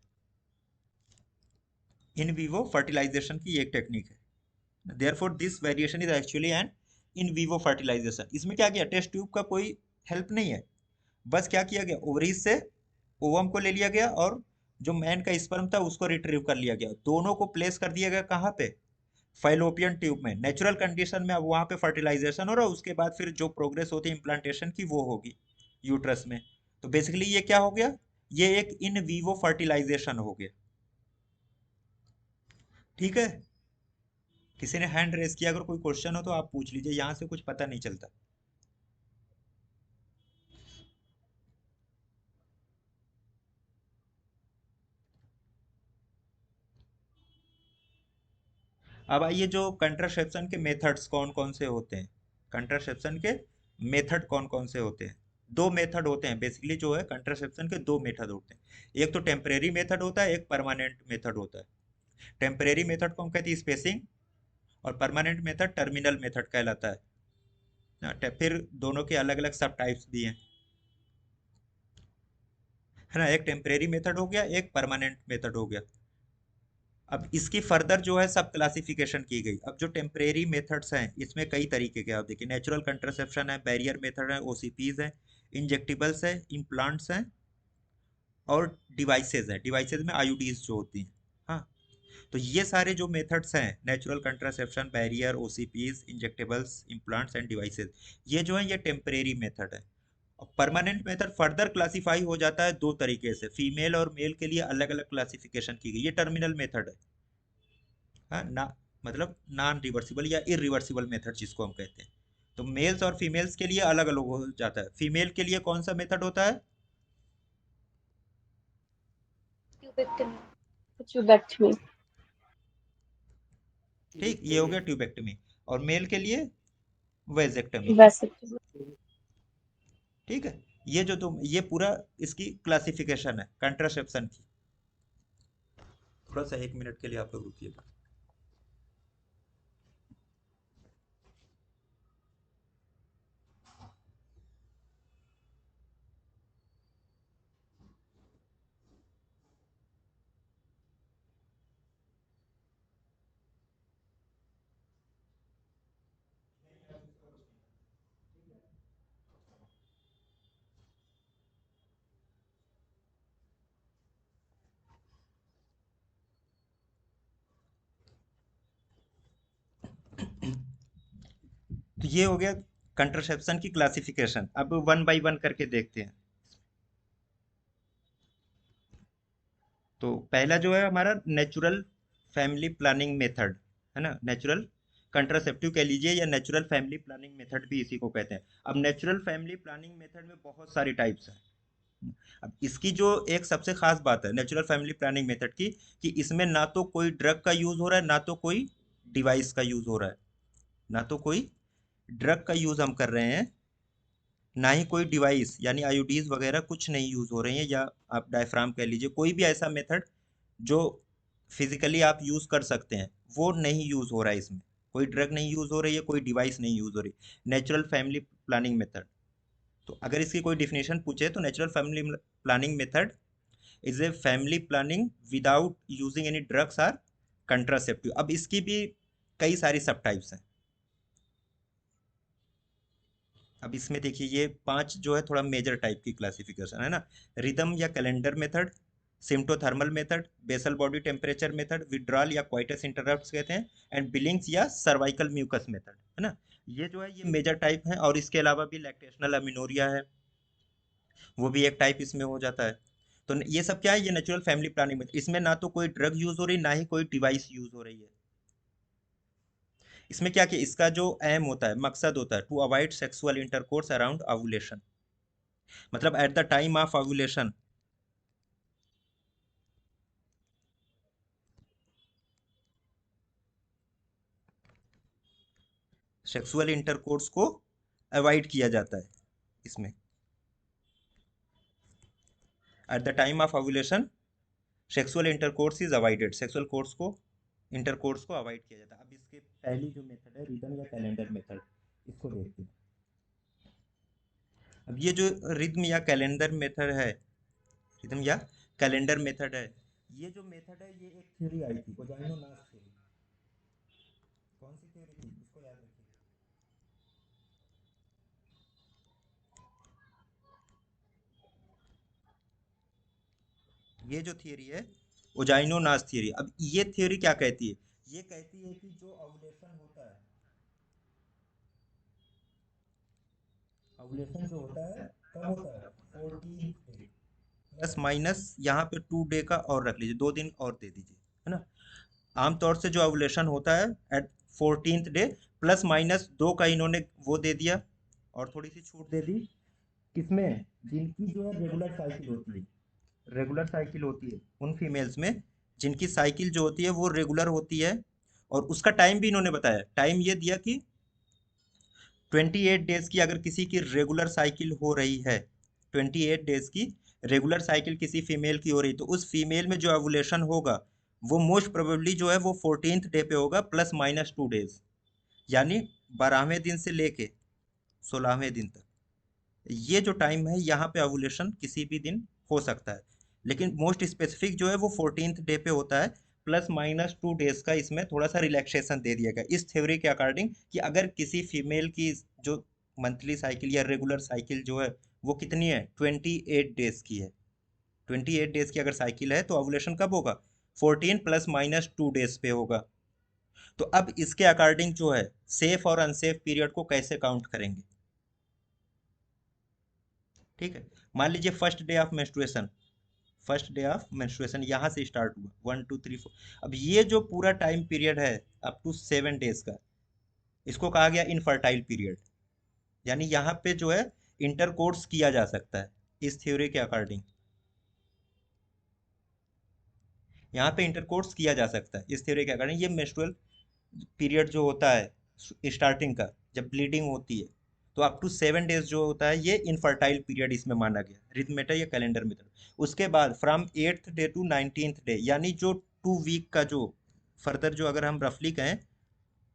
S1: इन वीवो फर्टिलाइजेशन की एक टेक्निक है। Therefore this variation is actually an in vivo fertilization. इसमें क्या किया, टेस्ट ट्यूब का कोई हेल्प नहीं है, बस क्या किया गया, ओवरीज से ओवम को ले लिया गया और जो मैन का स्पर्म था उसको रिट्रीव कर लिया गया, दोनों को प्लेस कर दिया गया कहाँ पे, फाइलोपियन ट्यूब में। नेचुरल कंडीशन में अब वहां पे फर्टिलाइजेशन हो रहा है, उसके बाद फिर जो प्रोग्रेस होती है इम्प्लांटेशन की वो होगी यूट्रस में। तो बेसिकली ये क्या हो गया, ये एक इन वीवो फर्टिलाइजेशन हो गया। ठीक है, किसी ने हैंड रेस किया, अगर कोई क्वेश्चन हो तो आप पूछ लीजिए, यहाँ से कुछ पता नहीं चलता। अब आइए, जो कंट्रासेप्शन के मेथड्स कौन कौन से होते हैं, कंट्रासेप्शन के मेथड कौन कौन से होते हैं। दो मेथड होते हैं बेसिकली, जो है कंट्रासेप्शन के दो मेथड होते हैं। एक तो टेम्परेरी मेथड होता है, एक परमानेंट मेथड होता है। टेम्परेरी मेथड को हम कहते हैं स्पेसिंग, और परमानेंट मेथड टर्मिनल मेथड कहलाता है ना। फिर दोनों के अलग अलग सब टाइप्स भी हैं, है ना। एक टेम्परेरी मेथड हो गया, एक परमानेंट मेथड हो गया। अब इसकी फर्दर जो है सब क्लासिफिकेशन की गई। अब जो टेम्परेरी मेथड्स हैं इसमें कई तरीके के, आप देखिए, नेचुरल कंट्रासेप्शन है, बैरियर मेथड है, ओसीपीज है, इंजेक्टिबल्स है, इम्प्लांट्स हैं, और डिवाइसेज हैं। डिवाइसेज में आईयूडीज जो होती हैं। हाँ, तो ये सारे जो मेथड्स हैं, natural contraception, barrier, OCPs, injectables, implants and devices, ये जो है ये टेम्परेरी मेथड है। परमानेंट मेथड फर्दर क्लासिफाई हो जाता है दो तरीके से, फीमेल और मेल के लिए अलग अलग क्लासिफिकेशन की गई। ये टर्मिनल मेथड है, हाँ ना, मतलब नॉन रिवर्सिबल या इरिवर्सिबल मेथड जिसको हम कहते हैं। तो मेल्स और फीमेल्स के लिए अलग अलग हो जाता है। फीमेल के लिए कौन सा मेथड होता है?
S2: ट्यूबेक्टमी। ट्यूबेक्टमी।
S1: ठीक, ये हो गया ट्यूबेक्टमी। और मेल के लिए वेजेक्टमी।
S2: वैसे
S1: ठीक है, ये जो तुम, ये पूरा इसकी क्लासिफिकेशन है कंट्रासेप्शन की। थोड़ा सा 1 मिनट के लिए आप लोग रुकिएगा। तो ये हो गया कंट्रासेप्शन की क्लासिफिकेशन। अब वन बाय वन करके देखते हैं। तो पहला जो है हमारा नेचुरल फैमिली प्लानिंग मेथड, है ना। नेचुरल कंट्रासेप्टिव कह लीजिए, या नेचुरल फैमिली प्लानिंग मेथड भी इसी को कहते हैं। अब नेचुरल फैमिली प्लानिंग मेथड में बहुत सारी टाइप्स हैं। अब इसकी जो एक सबसे खास बात है नेचुरल फैमिली प्लानिंग मेथड की, कि इसमें ना तो कोई ड्रग का यूज हो रहा है, ना तो कोई डिवाइस का यूज हो रहा है। ना तो कोई ड्रग का यूज हम कर रहे हैं, ना ही कोई डिवाइस यानी आईयूडीज वगैरह कुछ नहीं यूज हो रही हैं, या आप डायफ्राम कह लीजिए, कोई भी ऐसा मेथड जो फिजिकली आप यूज कर सकते हैं वो नहीं यूज हो रहा है इसमें। कोई ड्रग नहीं यूज हो रही है, कोई डिवाइस नहीं यूज हो रही। नेचुरल फैमिली प्लानिंग मेथड, तो अगर इसकी कोई डिफिनेशन पूछे तो natural family planning method is a family planning without using any drugs or contraceptive. अब इसकी भी कई सारी सब टाइप्स हैं। अब इसमें देखिए, ये पांच जो है थोड़ा मेजर टाइप की क्लासिफिकेशन है ना। रिदम या calendar method, symptothermal method, basal body temperature method, withdrawal या क्वाइटस इंटरप्ट कहते हैं, एंड बिलिंग्स या सर्वाइकल म्यूकस मेथड, है ना। ये जो है ये मेजर टाइप है, और इसके अलावा भी लैक्टेशनल अमिनोरिया है, वो भी एक टाइप इसमें हो जाता है। तो ये सब क्या है, ये नेचुरल फैमिली प्लानिंग में, इसमें ना तो कोई ड्रग यूज हो रही, ना ही कोई डिवाइस यूज हो रही है। इसमें क्या कि इसका जो एम होता है, मकसद होता है, to avoid sexual intercourse around ovulation, मतलब at the time of ovulation sexual intercourse को अवॉइड किया जाता है इसमें, at the time of ovulation sexual intercourse is avoided, sexual intercourse को अवॉइड किया जाता है। अब इसके पहली जो मेथड है रिदम या कैलेंडर मेथड, इसको देखते हैं। अब ये जो रिदम या कैलेंडर मेथड है, रिदम या कैलेंडर मेथड है, ये जो मेथड है ये एक थ्योरी आई थी, ओजाइनो-नास थ्योरी। कौन सी थ्योरी थी, इसको याद रखिए। ये जो थ्योरी है ओजाइनो-नास थ्योरी। अब ये थ्योरी क्या कहती है, ये कहती है कि जो ओव्यूलेशन होता है, ओव्यूलेशन जो होता है कब होता है, 14th डे, प्लस माइनस यहाँ पे 2 डे का और रख लीजिए, 2 दिन और दे दीजिए, है ना। आमतौर से जो ओव्यूलेशन होता है eight 14th day, plus minus 2 का इन्होंने वो दे दिया और थोड़ी सी छूट दे दी, किसमें, जिनकी जो है रेगुलर साइकिल होती है, रेगुलर साइकिल होती है उन फीमेल्स में जिनकी साइकिल जो होती है वो रेगुलर होती है। और उसका टाइम भी इन्होंने बताया, टाइम ये दिया कि 28 डेज की अगर किसी की रेगुलर साइकिल हो रही है, 28 डेज की रेगुलर साइकिल किसी फीमेल की हो रही, तो उस फीमेल में जो ओवुलेशन होगा वो मोस्ट प्रोबेबली जो है वो 14th डे पे होगा, प्लस माइनस 2 डेज, यानी 12वें दिन से लेके 16वें दिन तक। ये जो टाइम है यहाँ पे ओवुलेशन किसी भी दिन हो सकता है, लेकिन मोस्ट स्पेसिफिक जो है वो 14th डे पे होता है, प्लस माइनस 2 डेज का इसमें थोड़ा सा रिलैक्सेशन दे दिया गया इस थ्योरी के अकॉर्डिंग, कि अगर किसी फीमेल की जो मंथली साइकिल या रेगुलर साइकिल जो है वो कितनी है, 28 डेज की है, 28 डेज की अगर साइकिल है तो ओवुलेशन कब होगा, 14 प्लस माइनस 2 डेज पे होगा। तो अब इसके अकॉर्डिंग जो है सेफ और अनसेफ पीरियड को कैसे काउंट करेंगे, ठीक है। मान लीजिए फर्स्ट डे ऑफ मेंस्ट्रुएशन यहाँ से स्टार्ट हुआ, 1 2 3 4। अब ये जो पूरा टाइम पीरियड है अप टू 7 डेज का, इसको कहा गया इनफर्टाइल पीरियड, यानी यहाँ पे जो है इंटरकोर्स किया जा सकता है इस थ्योरी के अकॉर्डिंग, यहाँ पे इंटरकोर्स किया जा सकता है इस थ्योरी के अकॉर्डिंग। ये मेंस्ट्रुअल पीरियड जो होता है स्टार्टिंग का, जब ब्लीडिंग होती है, तो अप टू 7 डेज जो होता है ये इनफर्टाइल पीरियड इसमें माना गया, रिदम मेथड या कैलेंडर मेथड। उसके बाद from 8th day to 19th day, यानी जो 2 वीक का जो फर्दर जो अगर हम रफली कहें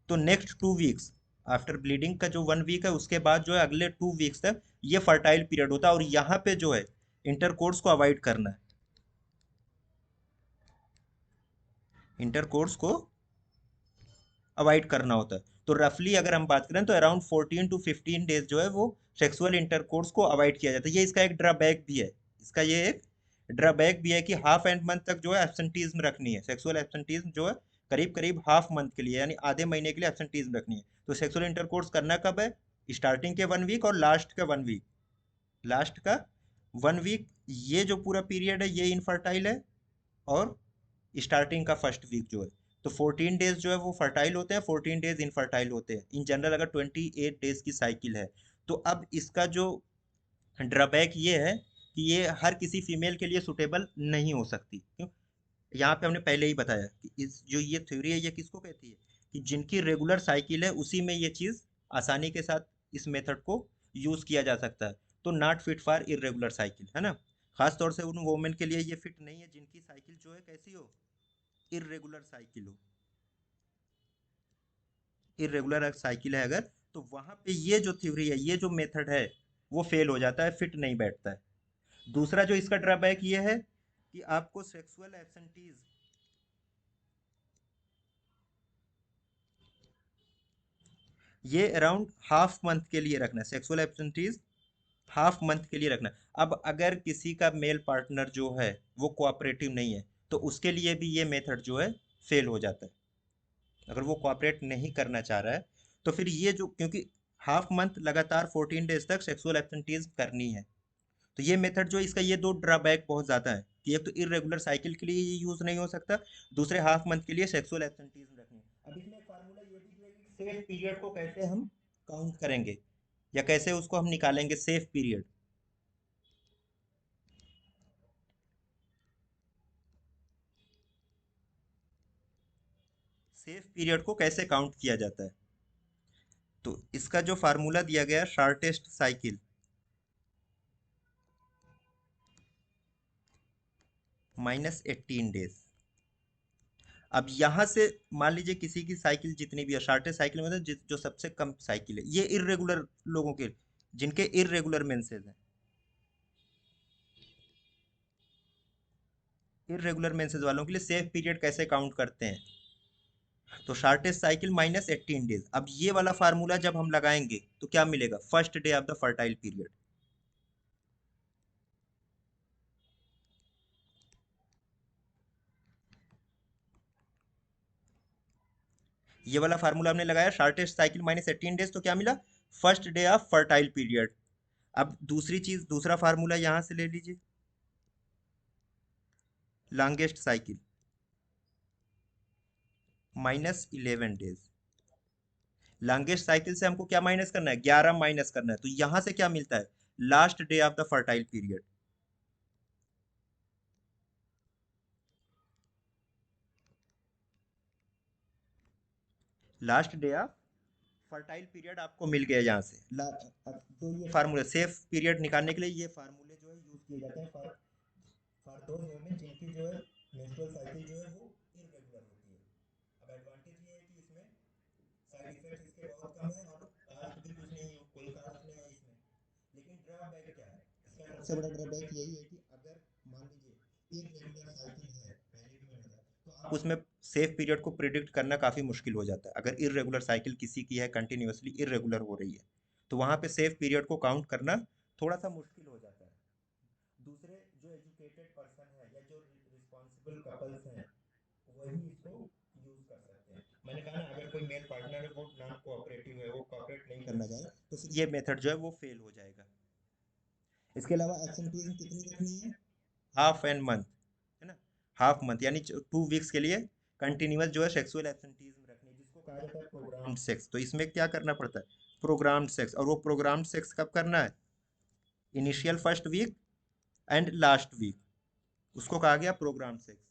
S1: तो नेक्स्ट 2 वीक्स आफ्टर ब्लीडिंग का जो 1 वीक है, उसके बाद जो है अगले 2 वीक्स तक ये फर्टाइल पीरियड होता है, और यहाँ पे जो है इंटरकोर्स को अवॉइड करना है, इंटरकोर्स को अवॉइड करना होता है। तो रफली अगर हम बात करें तो अराउंड 14 to 15 डेज जो है वो सेक्सुअल इंटरकोर्स को अवॉइड किया जाता है। ये इसका एक ड्रॉबैक भी है, इसका ये एक ड्रॉबैक भी है कि हाफ एंड मंथ तक जो है एब्सेंटीज्म रखनी है, सेक्सुअल एब्सेंटीज्म जो है करीब करीब हाफ मंथ के लिए, यानी आधे महीने के लिए एब्सेंटीज्म रखनी है। तो सेक्सुअल इंटरकोर्स करना कब है, स्टार्टिंग के 1 वीक और लास्ट का 1 वीक, लास्ट का 1 वीक, ये जो पूरा पीरियड है ये इनफर्टाइल है, और स्टार्टिंग का फर्स्ट वीक जो है, तो 14 डेज जो है वो फर्टाइल होते हैं, 14 डेज इनफर्टाइल होते हैं इन जनरल, अगर 28 डेज की साइकिल है। तो अब इसका जो ड्रॉबैक ये है कि ये हर किसी फीमेल के लिए सुटेबल नहीं हो सकती, क्यों, यहाँ पे हमने पहले ही बताया कि इस जो ये थ्योरी है ये किसको कहती है, कि जिनकी रेगुलर साइकिल है उसी में ये चीज़ आसानी के साथ इस मेथड को यूज़ किया जा सकता है। तो not fit for irregular cycle, है ना, खास तौर से उन वोमेन के लिए ये फिट नहीं है जिनकी साइकिल जो है कैसी हो, इरेगुलर साइकिल हो, इरेगुलर साइकिल है अगर, तो वहां पे ये जो थ्योरी है, ये जो मेथड है वो फेल हो जाता है, फिट नहीं बैठता है। दूसरा जो इसका ड्रॉबैक ये है कि आपको सेक्सुअल एब्सेंटीज, ये अराउंड हाफ मंथ के लिए रखना है, सेक्सुअल एब्सेंटीज हाफ मंथ के लिए रखना है। अब अगर किसी का मेल पार्टनर जो है वो कोऑपरेटिव नहीं है, तो उसके लिए भी ये मेथड जो है फेल हो जाता है। अगर वो कोऑपरेट नहीं करना चाह रहा है तो फिर ये जो, क्योंकि हाफ मंथ लगातार 14 डेज तक सेक्सुअल एब्सेंटीज करनी है, तो ये मेथड जो है, इसका ये दो ड्रॉबैक बहुत ज़्यादा है कि एक तो इरेगुलर साइकिल के लिए ये यूज़ नहीं हो सकता, दूसरे हाफ मंथ के लिए सेक्सुअल एब्सेंटीज रखनी है। अब इसमें एक फार्मूला ये भी दिया कि सेफ पीरियड को कैसे हम काउंट करेंगे, या कैसे उसको हम निकालेंगे सेफ पीरियड, सेफ पीरियड को कैसे काउंट किया जाता है। तो इसका जो फार्मूला दिया गया, शॉर्टेस्ट साइकिल -18 डेज। अब यहाँ से मान लीजिए किसी की साइकिल जितनी भी है, शॉर्टेस्ट साइकिल मतलब जो सबसे कम साइकिल है, ये इर्रेगुलर लोगों के, जिनके इर्रेगुलर मेंसेस हैं, इर्रेगुलर मेंसेस वालों के लिए सेफ पीरियड कैसे काउंट करते हैं? तो शॉर्टेस्ट साइकिल -18 डेज। अब ये वाला फार्मूला जब हम लगाएंगे तो क्या मिलेगा? First day of the fertile period. ये वाला फार्मूला हमने लगाया, शॉर्टेस्ट साइकिल -18 डेज, तो क्या मिला? First day of fertile period. अब दूसरी चीज, दूसरा फार्मूला यहां से ले लीजिए, longest cycle -11 days. Longest cycle से हमको क्या माइनस करना है? 11 माइनस करना है, तो यहां से क्या मिलता है? Last day of the fertile period. Last day of fertile period आपको मिल गया यहाँ से। अब जो ये फार्मूले सेफ पीरियड निकालने के लिए ये फार्मूले जो है यूज किए जाते हैं फॉर दोज वुमेन जिनकी जो है मेंस्ट्रुअल साइकिल जो है वो इररेगुलर होती है। अब एडवांटेज ये है कि इसमें साइड इफेक्ट इसके बहुत कम है और कास्ट भी कुछ नहीं है, कोई कास्ट नहीं है इसमें। लेकिन ड्रॉबैक क्या है? इसका सबसे बड़ा ड्रॉबैक यही है कि अगर मान लीजिए इररेगुलर साइकिल है, पहले भी मैंने बताया, तो आप उसमें सेफ पीरियड को प्रिडिक्ट करना काफ़ी मुश्किल हो जाता है। अगर इररेगुलर साइकिल किसी की है, कंटिन्यूअसली इररेगुलर हो रही है, तो वहाँ पे सेफ पीरियड को काउंट करना थोड़ा सा मुश्किल हो जाता है। दूसरे जो एजुकेटेड पर्सन है या जो रिस्पॉन्सिबल कपल्स हैं, वही इसको यूज कर सकते हैं। मैंने कहा ना, अगर कोई मेल पार्टनर है वो नॉन कोऑपरेटिव है, वो कोऑपरेट नहीं करना चाहे, तो फिर ये मेथड जो है वो फेल हो जाएगा। इसके अलावा एब्सेंटीज़म कितनी रखनी है? हाफ एन मंथ, है ना? हाफ मंथ यानी 2 वीक्स के लिए कंटिन्यूअस जो है सेक्सुअल एब्सेंटीज़म रखनी है, जिसको कहा जाता है प्रोग्राम्ड सेक्स। तो इसमें क्या करना पड़ता है? Programmed sex. और वो प्रोग्राम्ड सेक्स कब करना है? Initial first week and last week, उसको कहा गया प्रोग्राम्ड सेक्स।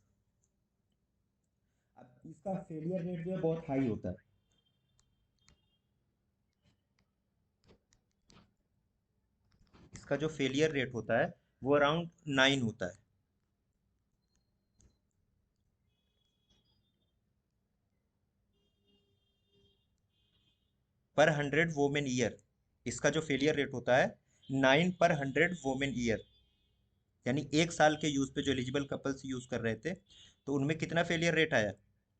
S1: अब इसका फेलियर रेट जो है बहुत हाई होता है। इसका जो फेलियर रेट होता है वो अराउंड 9 होता है पर 100 वोमेन ईयर। इसका जो फेलियर रेट होता है 9 पर 100 वोमेन ईयर, यानी 1 साल के यूज पे जो एलिजिबल कपल्स यूज कर रहे थे, तो उनमें कितना फेलियर रेट आया?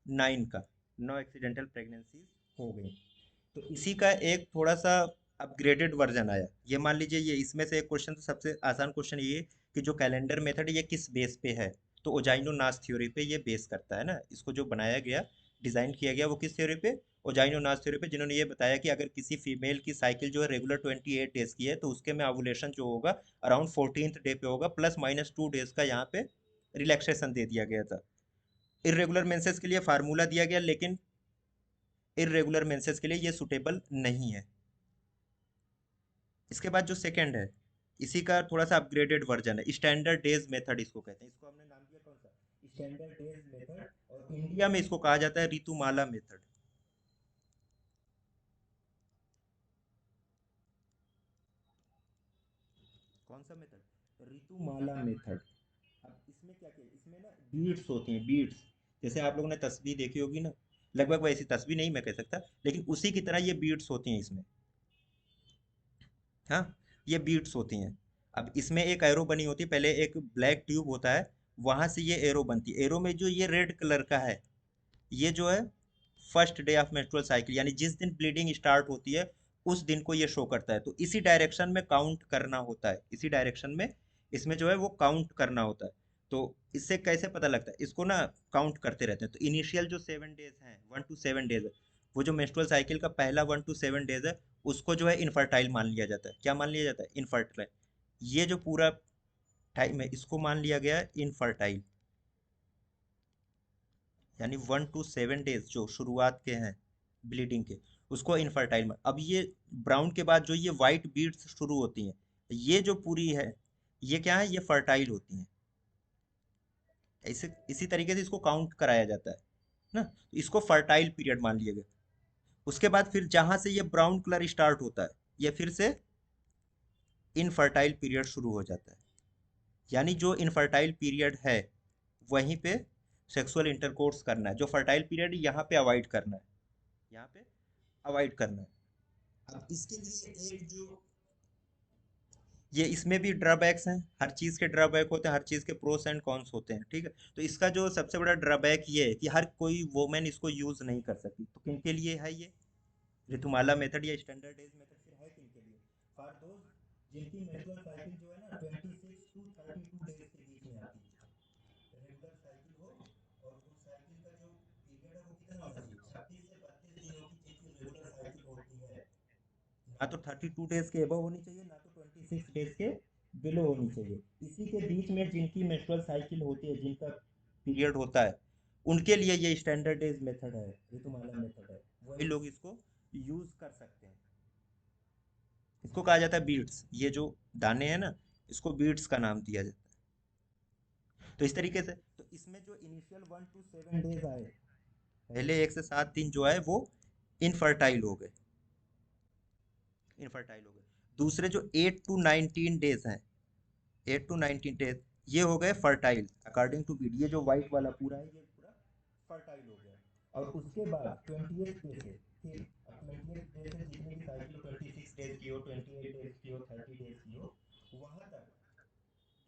S1: 9 का। 9 एक्सीडेंटल प्रेगनेंसीज हो गई। तो इसी का एक थोड़ा सा अपग्रेडेड वर्जन आया। ये मान लीजिए, ये इसमें से एक क्वेश्चन, तो सबसे आसान क्वेश्चन ये कि जो कैलेंडर मेथड ये किस बेस पे है? तो ओजाइनो नास थ्योरी पे ये बेस करता है ना। इसको जो बनाया गया, डिजाइन किया गया, वो किस थ्योरी पे? ओजाइनो नास थ्योरी पे, जिन्होंने ये बताया कि अगर किसी फीमेल की साइकिल जो है रेगुलर 28 डेज की है, तो उसके में ओवुलेशन जो होगा अराउंड 14th डे पे होगा, +- 2 डेज का यहाँ पे रिलैक्सेशन दे दिया गया था। इरेगुलर मेंसेस के लिए फार्मूला दिया गया, लेकिन इरेगुलर मेंसेस के लिए ये सुटेबल नहीं है। इसके बाद जो सेकंड है, इसी का थोड़ा सा अपग्रेडेड वर्जन है, स्टैंडर्ड डेज मेथड इसको कहते हैं। इसको हमने नाम दिया कौन सा? Standard days method. और इंडिया में इसको कहा जाता है ऋतुमाला मेथड। कौन सा मेथड? ऋतुमाला मेथड। अब इसमें क्या किया? इसमें ना बीट्स होती हैं, बीट्स। जैसे आप लोगों ने तस्वीर देखी होगी ना, लगभग वैसी तस्वीर नहीं मैं कह सकता, लेकिन उसी की तरह ये बीट्स होती हैं इसमें। हाँ, ये बीट्स होती हैं। अब इसमें एक एरो बनी होती है, पहले एक ब्लैक ट्यूब होता है, वहां से ये एरो बनती है। एरो में जो ये रेड कलर का है, ये जो है first day of menstrual cycle, यानी जिस दिन ब्लीडिंग स्टार्ट होती है उस दिन को ये शो करता है। तो इसी डायरेक्शन में काउंट करना होता है, इसी डायरेक्शन में इसमें जो है वो काउंट करना होता है। तो इससे कैसे पता लगता है? इसको ना काउंट करते रहते हैं। तो इनिशियल जो 7 डेज हैं, 1 to 7 डेज है, वो जो मेंस्ट्रुअल साइकिल का पहला 1 to 7 डेज है, उसको जो है इनफर्टाइल मान लिया जाता है। क्या मान लिया जाता है? इनफर्टाइल। ये जो पूरा टाइम है, इसको मान लिया गया इनफर्टाइल, यानी 1 to 7 डेज जो शुरुआत के हैं ब्लीडिंग के, उसको इनफर्टाइल में। अब ये ब्राउन के बाद जो ये वाइट बीड्स शुरू होती हैं, ये जो पूरी है, ये क्या है? ये फर्टाइल होती हैं। ऐसे इसी तरीके से इसको काउंट कराया जाता है ना। तो इसको फर्टाइल पीरियड मान लिया गया। उसके बाद फिर जहां से ये ब्राउन कलर स्टार्ट होता है, ये फिर से इनफर्टाइल पीरियड शुरू हो जाता है। यानी जो इनफर्टाइल पीरियड है, वहीं पे सेक्सुअल इंटरकोर्स करना है। जो फर्टाइल पीरियड यहाँ पे अवॉइड करना है, यहाँ पे अवॉइड करना है। अब इसके लिए एक जो ये इसमें भी ड्रॉबैक्स हैं, हर चीज़ के ड्रॉबैक होते हैं, हर चीज़ के प्रोस एंड कॉन्स होते हैं, ठीक है। तो इसका जो सबसे बड़ा ड्रॉबैक ये है कि हर कोई वोमेन इसको यूज़ नहीं कर सकती। तो किन के लिए है ये ऋतुमाला मेथड या स्टैंडर्डाइज मेथड फिर है किन के लिए? फॉर दोज जिनकी मेंस्ट्रुअल साइकिल जो है ना 26 टू 32 डेज के बीच में आती है, रेगुलर साइकिल हो, और उस साइकिल का जो पीरियड है वो कितना होना चाहिए, 36 से 32 दिनों की जिनकी रेगुलर साइकिल होती है, ना तो 32 डेज के अबव होनी चाहिए, ना तो 26 डेज के बिलो होनी चाहिए। इसी के बीच में जिनकी मेंस्ट्रुअल साइकिल होती है, जिनका पीरियड होता है, उनके लिए ये स्टैंडर्डाइज मेथड है, ऋतुमाला मेथड है, वही लोग इसको यूज कर सकते हैं। इसको कहा जाता है बीट्स, ये जो दाने हैं ना, इसको बीट्स का नाम दिया जाता है। तो इस तरीके से तो इसमें जो इनिशियल 1 to 7 डेज आए, पहले 1 से 7 दिन जो है वो इनफर्टाइल हो गए, इनफर्टाइल हो गए। दूसरे जो 8 to 19 डेज हैं, 8 to 19 डेज ये हो गए फर्टाइल अकॉर्डिंग टू बीट। ये जो व्हाइट वाला पूरा है ये पूरा फर्टाइल हो गया। और उसके बाद 20th डे से फिर, अब 20th डे से जितने भी साइकिल हो, 26 डेज की हो, 28 डेज की हो, 30 डेज की हो, वहां तक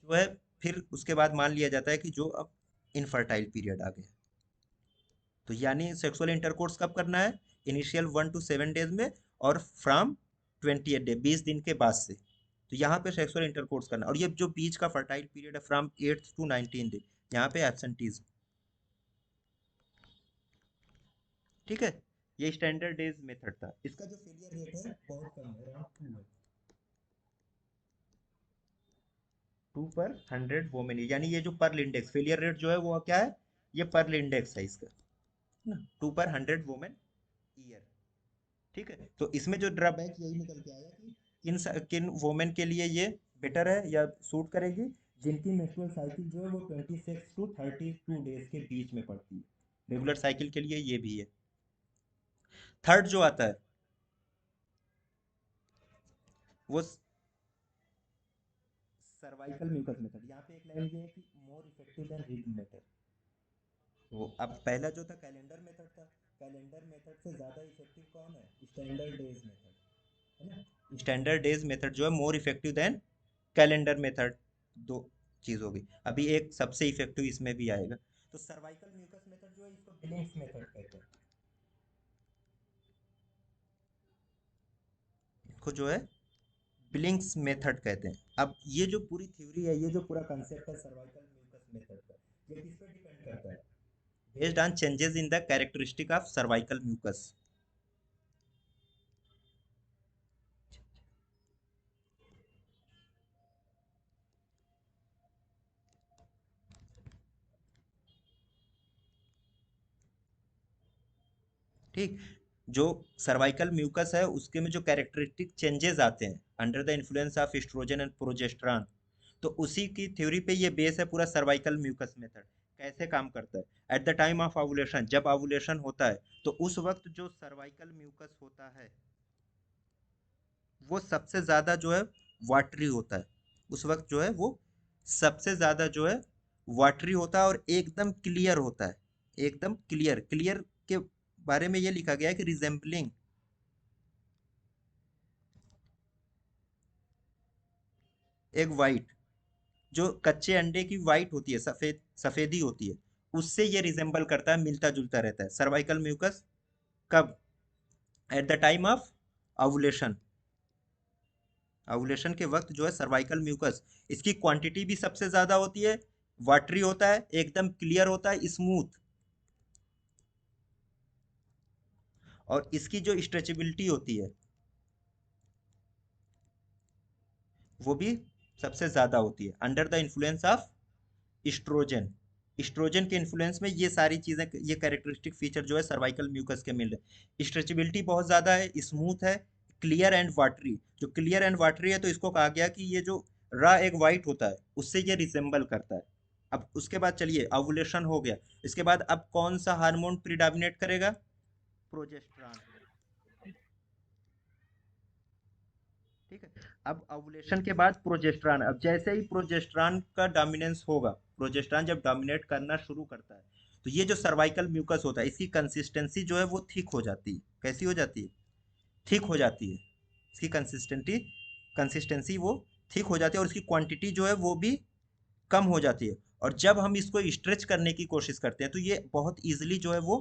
S1: जो है फिर उसके बाद मान लिया जाता है कि जो अब इनफर्टाइल पीरियड आ गया। तो यानी सेक्सुअल इंटरकोर्स कब करना है? इनिशियल 1 to 7 डेज में, और फ्रॉम 28 डे 20 दिन के बाद से। तो यहाँ पे सेक्सुअल इंटरकोर्स करना, और ये जो बीच का फर्टाइल पीरियड है फ्रॉम 8 to 19 डे, यहाँ पे एब्सेंटीज, ठीक है। ये स्टैंडर्ड डेज मेथड था। इसका जो फेलियर रेट है बहुत कम है, अराउंड 2 है, 2/100 वोमेन, यानी ये जो पर्ल इंडेक्स फेलियर रेट जो है वो क्या है, ये पर्ल इंडेक्स है इसका ना, 2/100 वोमेन ईयर, ठीक है। तो इसमें जो ड्रॉबैक यही निकल के आया कि किन वोमेन के लिए ये बेटर है या सूट करेगी, जिनकी मेंस्ट्रुअल साइकिल जो है वो 26 to 32 डेज के बीच में पड़ती है। रेगुलर साइकिल के लिए ये भी है। थर्ड जो आता है वो सर्वाइकल म्यूकस मेथड। यहाँ पे एक लाइन ये है कि more effective than rhythm method. तो अब पहला जो था कैलेंडर मेथड था, कैलेंडर मेथड से ज़्यादा इफेक्टिव कौन है? स्टैंडर्ड डेज मेथड, है ना। स्टैंडर्ड डेज मेथड जो है more effective than calendar method. दो चीज़ होगी। अभी एक सबसे इफेक्टिव इसमें भी आएगा। तो सर्वाइकल म्यूकस मेथड जो है इसको बिलिंग्स मेथड कहते हैं, इसको जो है बिलिंग्स मेथड कहते हैं। अब ये जो पूरी थ्योरी है, ये जो पूरा कंसेप्ट है सर्वाइकल म्यूकस मेथड का, ये किस पे डिपेंड करता है? Based on changes in the characteristic of cervical mucus. ठीक। जो सर्वाइकल म्यूकस है उसके में जो कैरेक्टरिस्टिक चेंजेस आते हैं under the influence of oestrogen and progesterone, तो उसी की थ्योरी पे ये बेस है पूरा सर्वाइकल म्यूकस मेथड। कैसे काम करता है? Eight the time of ovulation, जब ओवुलेशन होता है तो उस वक्त जो सर्वाइकल म्यूकस होता है वो सबसे ज़्यादा जो है वाटरी होता है। उस वक्त जो है वो सबसे ज़्यादा जो है वाटरी होता है और एकदम क्लियर होता है, एकदम क्लियर। क्लियर के बारे में ये लिखा गया है कि रिजेंबलिंग एक वाइट, जो कच्चे अंडे की वाइट होती है, सफेद सफेदी होती है, उससे ये रिजेंबल करता है, मिलता जुलता रहता है सर्वाइकल म्यूकस। कब? Eight the time of ovulation, ovulation के वक्त जो है सर्वाइकल म्यूकस, इसकी क्वांटिटी भी सबसे ज्यादा होती है, वाटरी होता है, एकदम क्लियर होता है, स्मूथ, और इसकी जो स्ट्रेचेबिलिटी होती है वो भी सबसे ज्यादा होती है under the influence of estrogen. Estrogen के इन्फ्लुएंस में ये सारी चीजें, ये कैरेक्टरिस्टिक फीचर जो है सर्वाइकल म्यूकस के मिल रहे। स्ट्रेचेबिलिटी बहुत ज्यादा है, स्मूथ है, क्लियर एंड वाटरी। जो क्लियर एंड वाटरी है तो इसको कहा गया कि ये जो रा एक वाइट होता है उससे ये रिजेंबल करता है। अब उसके बाद चलिए ओवुलेशन हो गया, इसके बाद अब कौन सा हार्मोन प्रिडोमिनेट करेगा? प्रोजेस्टेरॉन, ठीक है। अब ओवुलेशन के बाद प्रोजेस्टेरॉन, अब जैसे ही प्रोजेस्टेरॉन का डोमिनेंस होगा, प्रोजेस्टेरॉन जब डोमिनेट करना शुरू करता है तो ये जो सर्वाइकल म्यूकस होता है इसकी कंसिस्टेंसी जो है वो थिक हो जाती है। कैसी हो जाती है? थिक हो जाती है। इसकी कंसिस्टेंसी वो थिक हो जाती है और इसकी क्वांटिटी जो है वो भी कम हो जाती है। और जब हम इसको स्ट्रेच करने की कोशिश करते हैं तो ये बहुत इजीली जो है वो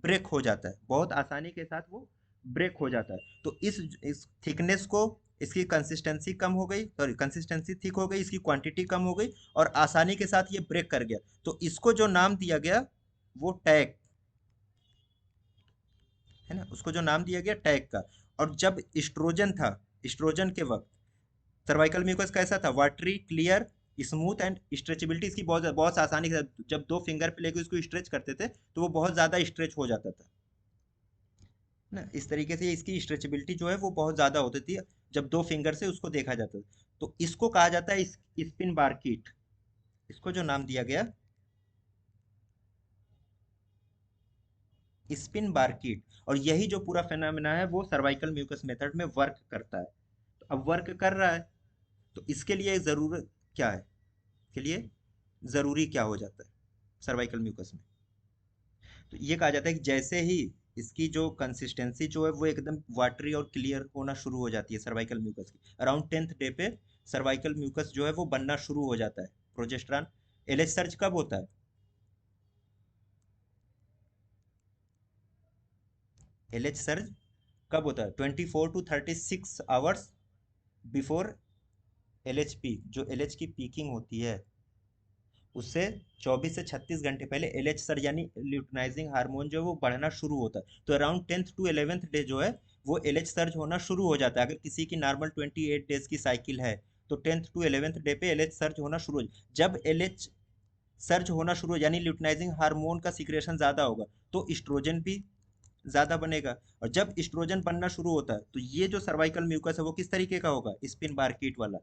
S1: ब्रेक हो जाता है, बहुत आसानी के साथ वो ब्रेक हो जाता है। तो इस थिकनेस को, इसकी कंसिस्टेंसी कम हो गई, सॉरी कंसिस्टेंसी थिक हो गई, इसकी क्वांटिटी कम हो गई और आसानी के साथ ये ब्रेक कर गया। तो इसको जो नाम दिया गया वो टैग है ना, उसको जो नाम दिया गया टैग का। और जब इस्ट्रोजन था, इस्ट्रोजन के वक्त सर्वाइकल म्यूकस कैसा था? Watery, clear, smooth and stretchability इसकी बहुत बहुत आसानी के साथ, जब दो फिंगर पे लेके उसको स्ट्रेच करते थे तो वो बहुत ज़्यादा स्ट्रेच हो जाता था ना। इस तरीके से इसकी स्ट्रेचेबिलिटी जो है वो बहुत ज़्यादा होती थी जब दो फिंगर से उसको देखा जाता था। तो इसको कहा जाता है स्पिन बारकीट। इसको जो नाम दिया गया स्पिन बारकीट। और यही जो पूरा फेनोमेना है वो सर्वाइकल म्यूकस मेथड में वर्क करता है। तो अब वर्क कर रहा है तो इसके लिए ज़रूरत क्या है? के लिए ज़रूरी क्या हो जाता है सर्वाइकल म्यूकस में? तो ये कहा जाता है कि जैसे ही इसकी जो कंसिस्टेंसी जो है वो एकदम वाटरी और क्लियर होना शुरू हो जाती है सर्वाइकल म्यूकस की, अराउंड 10th डे पे सर्वाइकल म्यूकस जो है वो बनना शुरू हो जाता है। प्रोजेस्टेरॉन एलएच सर्ज कब होता है? एलएच सर्ज कब होता है? 24 to 36 hours before LH peak. जो एलएच की पीकिंग होती है उससे 24 से 36 घंटे पहले एलएच सर यानी ल्यूटिनाइजिंग हार्मोन जो है वो बढ़ना शुरू होता है। तो around 10th to 11th day जो है वो एलएच सर्ज होना शुरू हो जाता है। अगर किसी की नॉर्मल 28 डेज की साइकिल है तो 10th to 11th डे पे एलएच सर्ज होना शुरू हो। जब एलएच सर्ज होना शुरू हो यानी ल्यूटिनाइजिंग हार्मोन का सिक्रेशन ज़्यादा होगा तो इस्ट्रोजन भी ज़्यादा बनेगा। और जब इस्ट्रोजन बनना शुरू होता है तो ये जो सर्वाइकल म्यूकस है वो किस तरीके का होगा? स्पिन बारकीट वाला।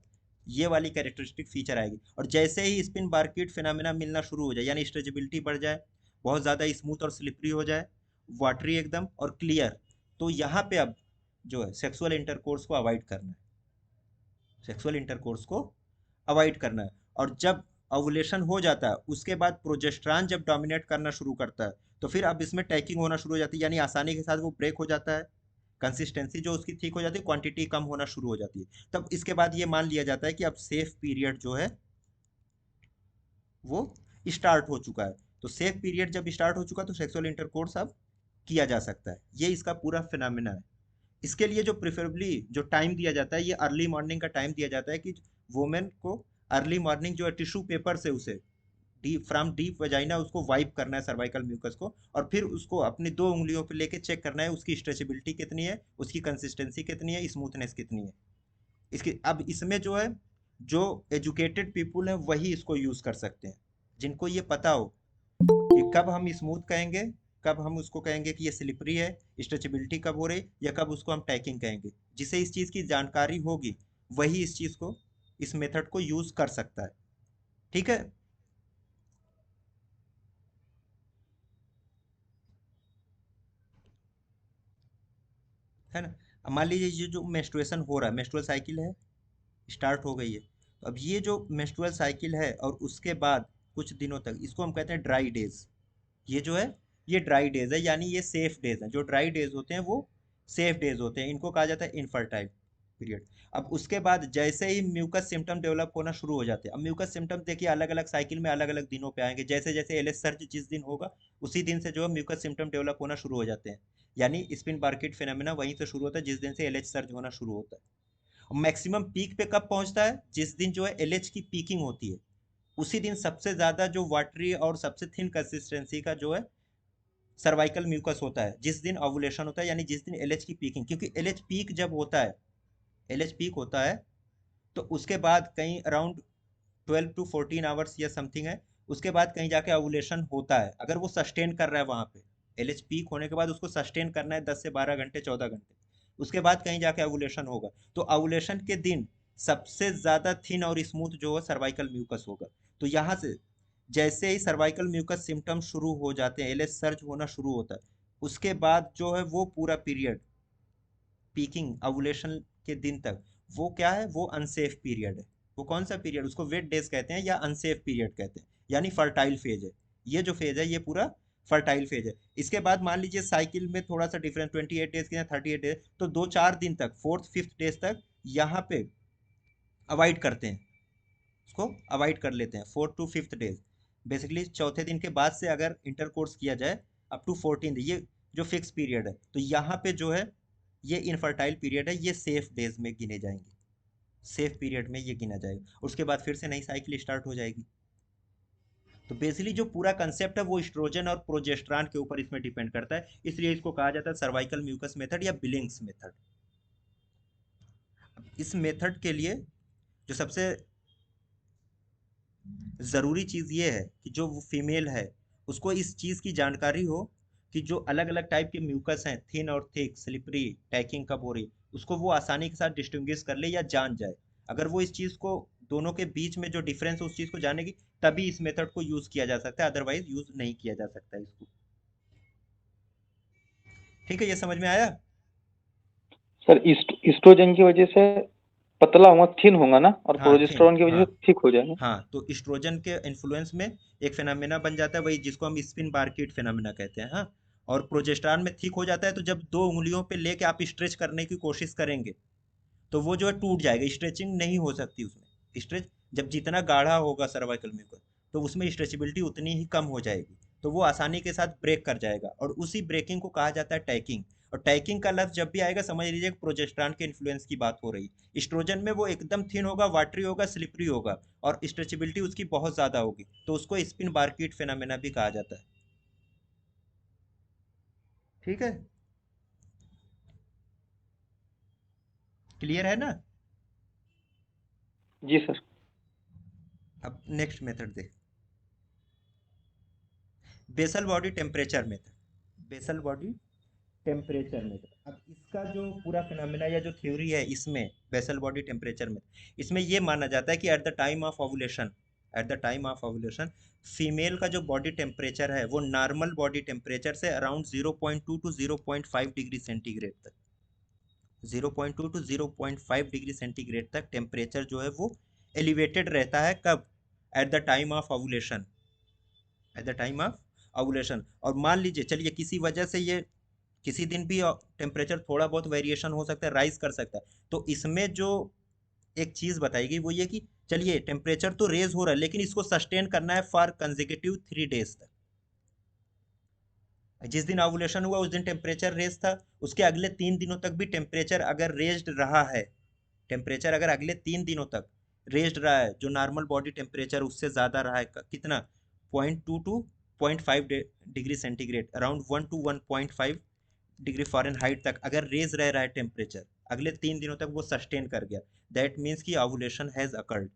S1: ये वाली कैरेक्टरिस्टिक फीचर आएगी। और जैसे ही स्पिन बारकीट फिनोमेना मिलना शुरू हो जाए यानी स्ट्रेचेबिलिटी बढ़ जाए, बहुत ज़्यादा स्मूथ और स्लिपरी हो जाए, वाटरी एकदम और क्लियर, तो यहाँ पे अब जो है सेक्सुअल इंटरकोर्स को अवॉइड करना है। सेक्सुअल इंटरकोर्स को अवॉइड करना है। और जब ओवुलेशन हो जाता है उसके बाद प्रोजेस्टेरॉन जब डोमिनेट करना शुरू करता है तो फिर अब इसमें टैकिंग होना शुरू हो जाती है यानी आसानी के साथ वो ब्रेक हो जाता है। कंसिस्टेंसी जो उसकी ठीक हो जाती है, क्वांटिटी कम होना शुरू हो जाती है। तब इसके बाद ये मान लिया जाता है कि अब सेफ पीरियड जो है वो स्टार्ट हो चुका है। तो सेफ पीरियड जब स्टार्ट हो चुका तो सेक्सुअल इंटरकोर्स अब किया जा सकता है। ये इसका पूरा फिनोमेना है। इसके लिए जो प्रिफरेबली जो टाइम दिया जाता है ये अर्ली मॉर्निंग का टाइम दिया जाता है कि वुमेन को अर्ली मॉर्निंग जो है टिश्यू पेपर से उसे डीप फ्रॉम डीप वजाइना उसको वाइप करना है सर्वाइकल म्यूकस को। और फिर उसको अपनी दो उंगलियों पे लेके चेक करना है उसकी स्ट्रेचेबिलिटी कितनी है, उसकी कंसिस्टेंसी कितनी है, स्मूथनेस कितनी है इसकी। अब इसमें जो है जो एजुकेटेड पीपुल है वही इसको यूज कर सकते हैं, जिनको ये पता हो कि कब हम स्मूथ कहेंगे, कब हम उसको कहेंगे कि ये स्लिपरी है, स्ट्रेचेबिलिटी कब हो रही, या कब उसको हम टैकिंग कहेंगे। जिसे इस चीज़ की जानकारी होगी वही इस चीज़ को, इस मेथड को यूज कर सकता है। ठीक है। है ना। अब मान लीजिए ये जो मेंस्ट्रुएशन हो रहा है, मेंस्ट्रुअल साइकिल है, स्टार्ट हो गई है। तो अब ये जो मेंस्ट्रुअल साइकिल है और उसके बाद कुछ दिनों तक इसको हम कहते हैं ड्राई डेज। ये जो है ये ड्राई डेज है यानी ये सेफ डेज हैं। जो ड्राई डेज होते हैं वो सेफ डेज होते हैं, इनको कहा जाता है इनफर्टाइल पीरियड। अब उसके बाद जैसे ही म्यूकस सिम्टम डेवलप होना शुरू हो जाते हैं, अब म्यूकस सिम्टम देखिए अलग अलग साइकिल में अलग अलग दिनों पे आएंगे। जैसे जैसे एलएच सर्ज जिस दिन होगा उसी दिन से जो है म्यूकस सिम्टम डेवलप होना शुरू हो जाते हैं। यानी स्पिन बारकीट फिनोमेना वहीं से शुरू होता है जिस दिन से एलएच सर्ज होना शुरू होता है। मैक्सिमम पीक पे कब पहुंचता है? जिस दिन जो है एलएच की पीकिंग होती है उसी दिन सबसे ज्यादा जो वाटरी और सबसे थिन कंसिस्टेंसी का जो है सर्वाइकल म्यूकस होता है जिस दिन ओवुलेशन होता है यानी जिस दिन एलएच की पीकिंग। क्योंकि एलएच पीक जब होता है, एलएच पीक होता है तो उसके बाद कहीं अराउंड 12 to 14 आवर्स या समथिंग है, उसके बाद कहीं जाके ओवुलेशन होता है। अगर वो सस्टेन कर रहा है वहां पे, एलएच पीक होने के बाद उसको सस्टेन करना है 10 से 12 घंटे, 14 घंटे, उसके बाद कहीं जाके ओवुलेशन होगा। तो ओवुलेशन के दिन सबसे ज्यादा थिन और स्मूथ जो है सर्वाइकल म्यूकस होगा। तो यहाँ से जैसे ही सर्वाइकल म्यूकस सिम्टम शुरू हो जाते हैं, एलएच सर्ज होना शुरू होता है, उसके बाद जो है वो पूरा पीरियड पीकिंग ओवुलेशन के दिन तक वो क्या है? वो अनसेफ पीरियड है। वो कौन सा पीरियड, उसको वेट डेज कहते हैं या अनसेफ पीरियड कहते हैं, यानी फर्टाइल फेज है। ये जो फेज है ये पूरा फर्टाइल फेज है। इसके बाद मान लीजिए साइकिल में थोड़ा सा डिफरेंस 28 डेज के या 38 डेज, तो 2-4 दिन तक, 4th-5th डेज तक यहाँ पे अवॉइड करते हैं, उसको अवॉइड कर लेते हैं 4th to 5th days. Basically चौथे दिन के बाद से अगर इंटरकोर्स किया जाए अप टू 14 ये जो फिक्स पीरियड है, तो यहाँ पे जो है ये इनफर्टाइल पीरियड है, ये सेफ डेज में गिने जाएंगे, सेफ पीरियड में ये गिना जाएगा। उसके बाद फिर से नई साइकिल स्टार्ट हो जाएगी। तो बेसिकली जो पूरा कंसेप्ट है वो एस्ट्रोजन और प्रोजेस्टेरॉन के ऊपर इसमें डिपेंड करता है, इसलिए इसको कहा जाता है सर्वाइकल म्यूकस मेथड या बिलिंग्स मेथड। इस मेथड के लिए जो सबसे ज़रूरी चीज़ ये है कि जो वो फीमेल है उसको इस चीज़ की जानकारी हो कि जो अलग अलग टाइप के म्यूकस हैं, थिन और थिक, स्लिपरी, टैकिंग कब हो रही, उसको वो आसानी के साथ डिस्टिंग्विश कर ले या जान जाए। अगर वो इस चीज़ को, दोनों के बीच में जो डिफरेंस है उस चीज़ को जानेगी, तभी इस मेथड को यूज़ किया जा सकता है, अदरवाइज यूज़ नहीं किया जा सकता इसको। ठीक है, ये समझ में आया?
S3: सर ईस्ट्रोजन की वजह से पतला होगा, थिन होगा ना, और
S1: हाँ, थिन,
S3: प्रोजेस्टेरॉन की वजह
S1: हाँ।
S3: से थिक हो जाएगा।
S1: हाँ, तो एस्ट्रोजन के इन्फ्लुएंस में एक फेनोमेना बन जाता है, वही जिसको हम स्पिन बारकीट फेनोमेना कहते हैं। हाँ, और प्रोजेस्टेरॉन में थिक हो जाता है, तो जब दो उंगलियों पे लेके आप स्ट्रेच करने की कोशिश करेंगे तो वो जो है टूट जाएगा, स्ट्रेचिंग नहीं हो सकती उसमें। स्ट्रेच जब जितना गाढ़ा होगा सर्वाइकल म्यूकस, तो उसमें स्ट्रेचेबिलिटी उतनी ही कम हो जाएगी, तो वो आसानी के साथ ब्रेक कर जाएगा, और उसी ब्रेकिंग को कहा जाता है टैकिंग। और टैकिंग का लफ्ज जब भी आएगा समझ लीजिए प्रोजेस्टेरॉन के इन्फ्लुएंस की बात हो रही है। एस्ट्रोजन में वो एकदम थिन होगा, वाटरी होगा, स्लिपरी होगा, और स्ट्रेचेबिलिटी उसकी बहुत ज़्यादा होगी, तो उसको स्पिन बारकीट फेनोमेना भी कहा जाता है। ठीक है, क्लियर है ना?
S3: जी सर।
S1: अब नेक्स्ट मेथड देख, basal body temperature method. Basal body temperature method, अब इसका जो पूरा फिनोमेना या जो थ्योरी है इसमें बेसल बॉडी टेम्परेचर में, इसमें ये माना जाता है कि eight the time of ovulation, eight the time of ovulation female का जो बॉडी टेम्परेचर है वो नॉर्मल बॉडी टेम्परेचर से अराउंड 0.2 to 0.5 डिग्री सेंटीग्रेड तक, 0.2 to 0.5 डिग्री सेंटीग्रेड तक टेम्परेचर जो है वो एलिवेटेड रहता है। कब? Eight the time of ovulation, eight the time of ovulation. और मान लीजिए चलिए किसी वजह से ये किसी दिन भी टेम्परेचर थोड़ा बहुत वेरिएशन हो सकता है, राइज कर सकता है, तो इसमें जो एक चीज़ बताई गई वो ये कि चलिए टेम्परेचर तो रेज हो रहा है लेकिन इसको सस्टेन करना है फॉर कंसेक्यूटिव 3 डेज तक। जिस दिन ओवुलेशन हुआ उस दिन टेम्परेचर रेज था, उसके अगले 3 दिनों तक भी टेम्परेचर अगर रेज्ड रहा है, टेम्परेचर अगर अगले 3 दिनों तक रेज्ड रहा है, जो नॉर्मल बॉडी टेम्परेचर उससे ज़्यादा रहा है, कितना, 0.2 to 0.5 degree centigrade, around 1 to 1.5 degree Fahrenheit तक अगर रेज रह रहा है टेम्परेचर अगले 3 दिनों तक, वो सस्टेन कर गया, दैट मीन्स कि ओवुलेशन हैज़ अकर्ड,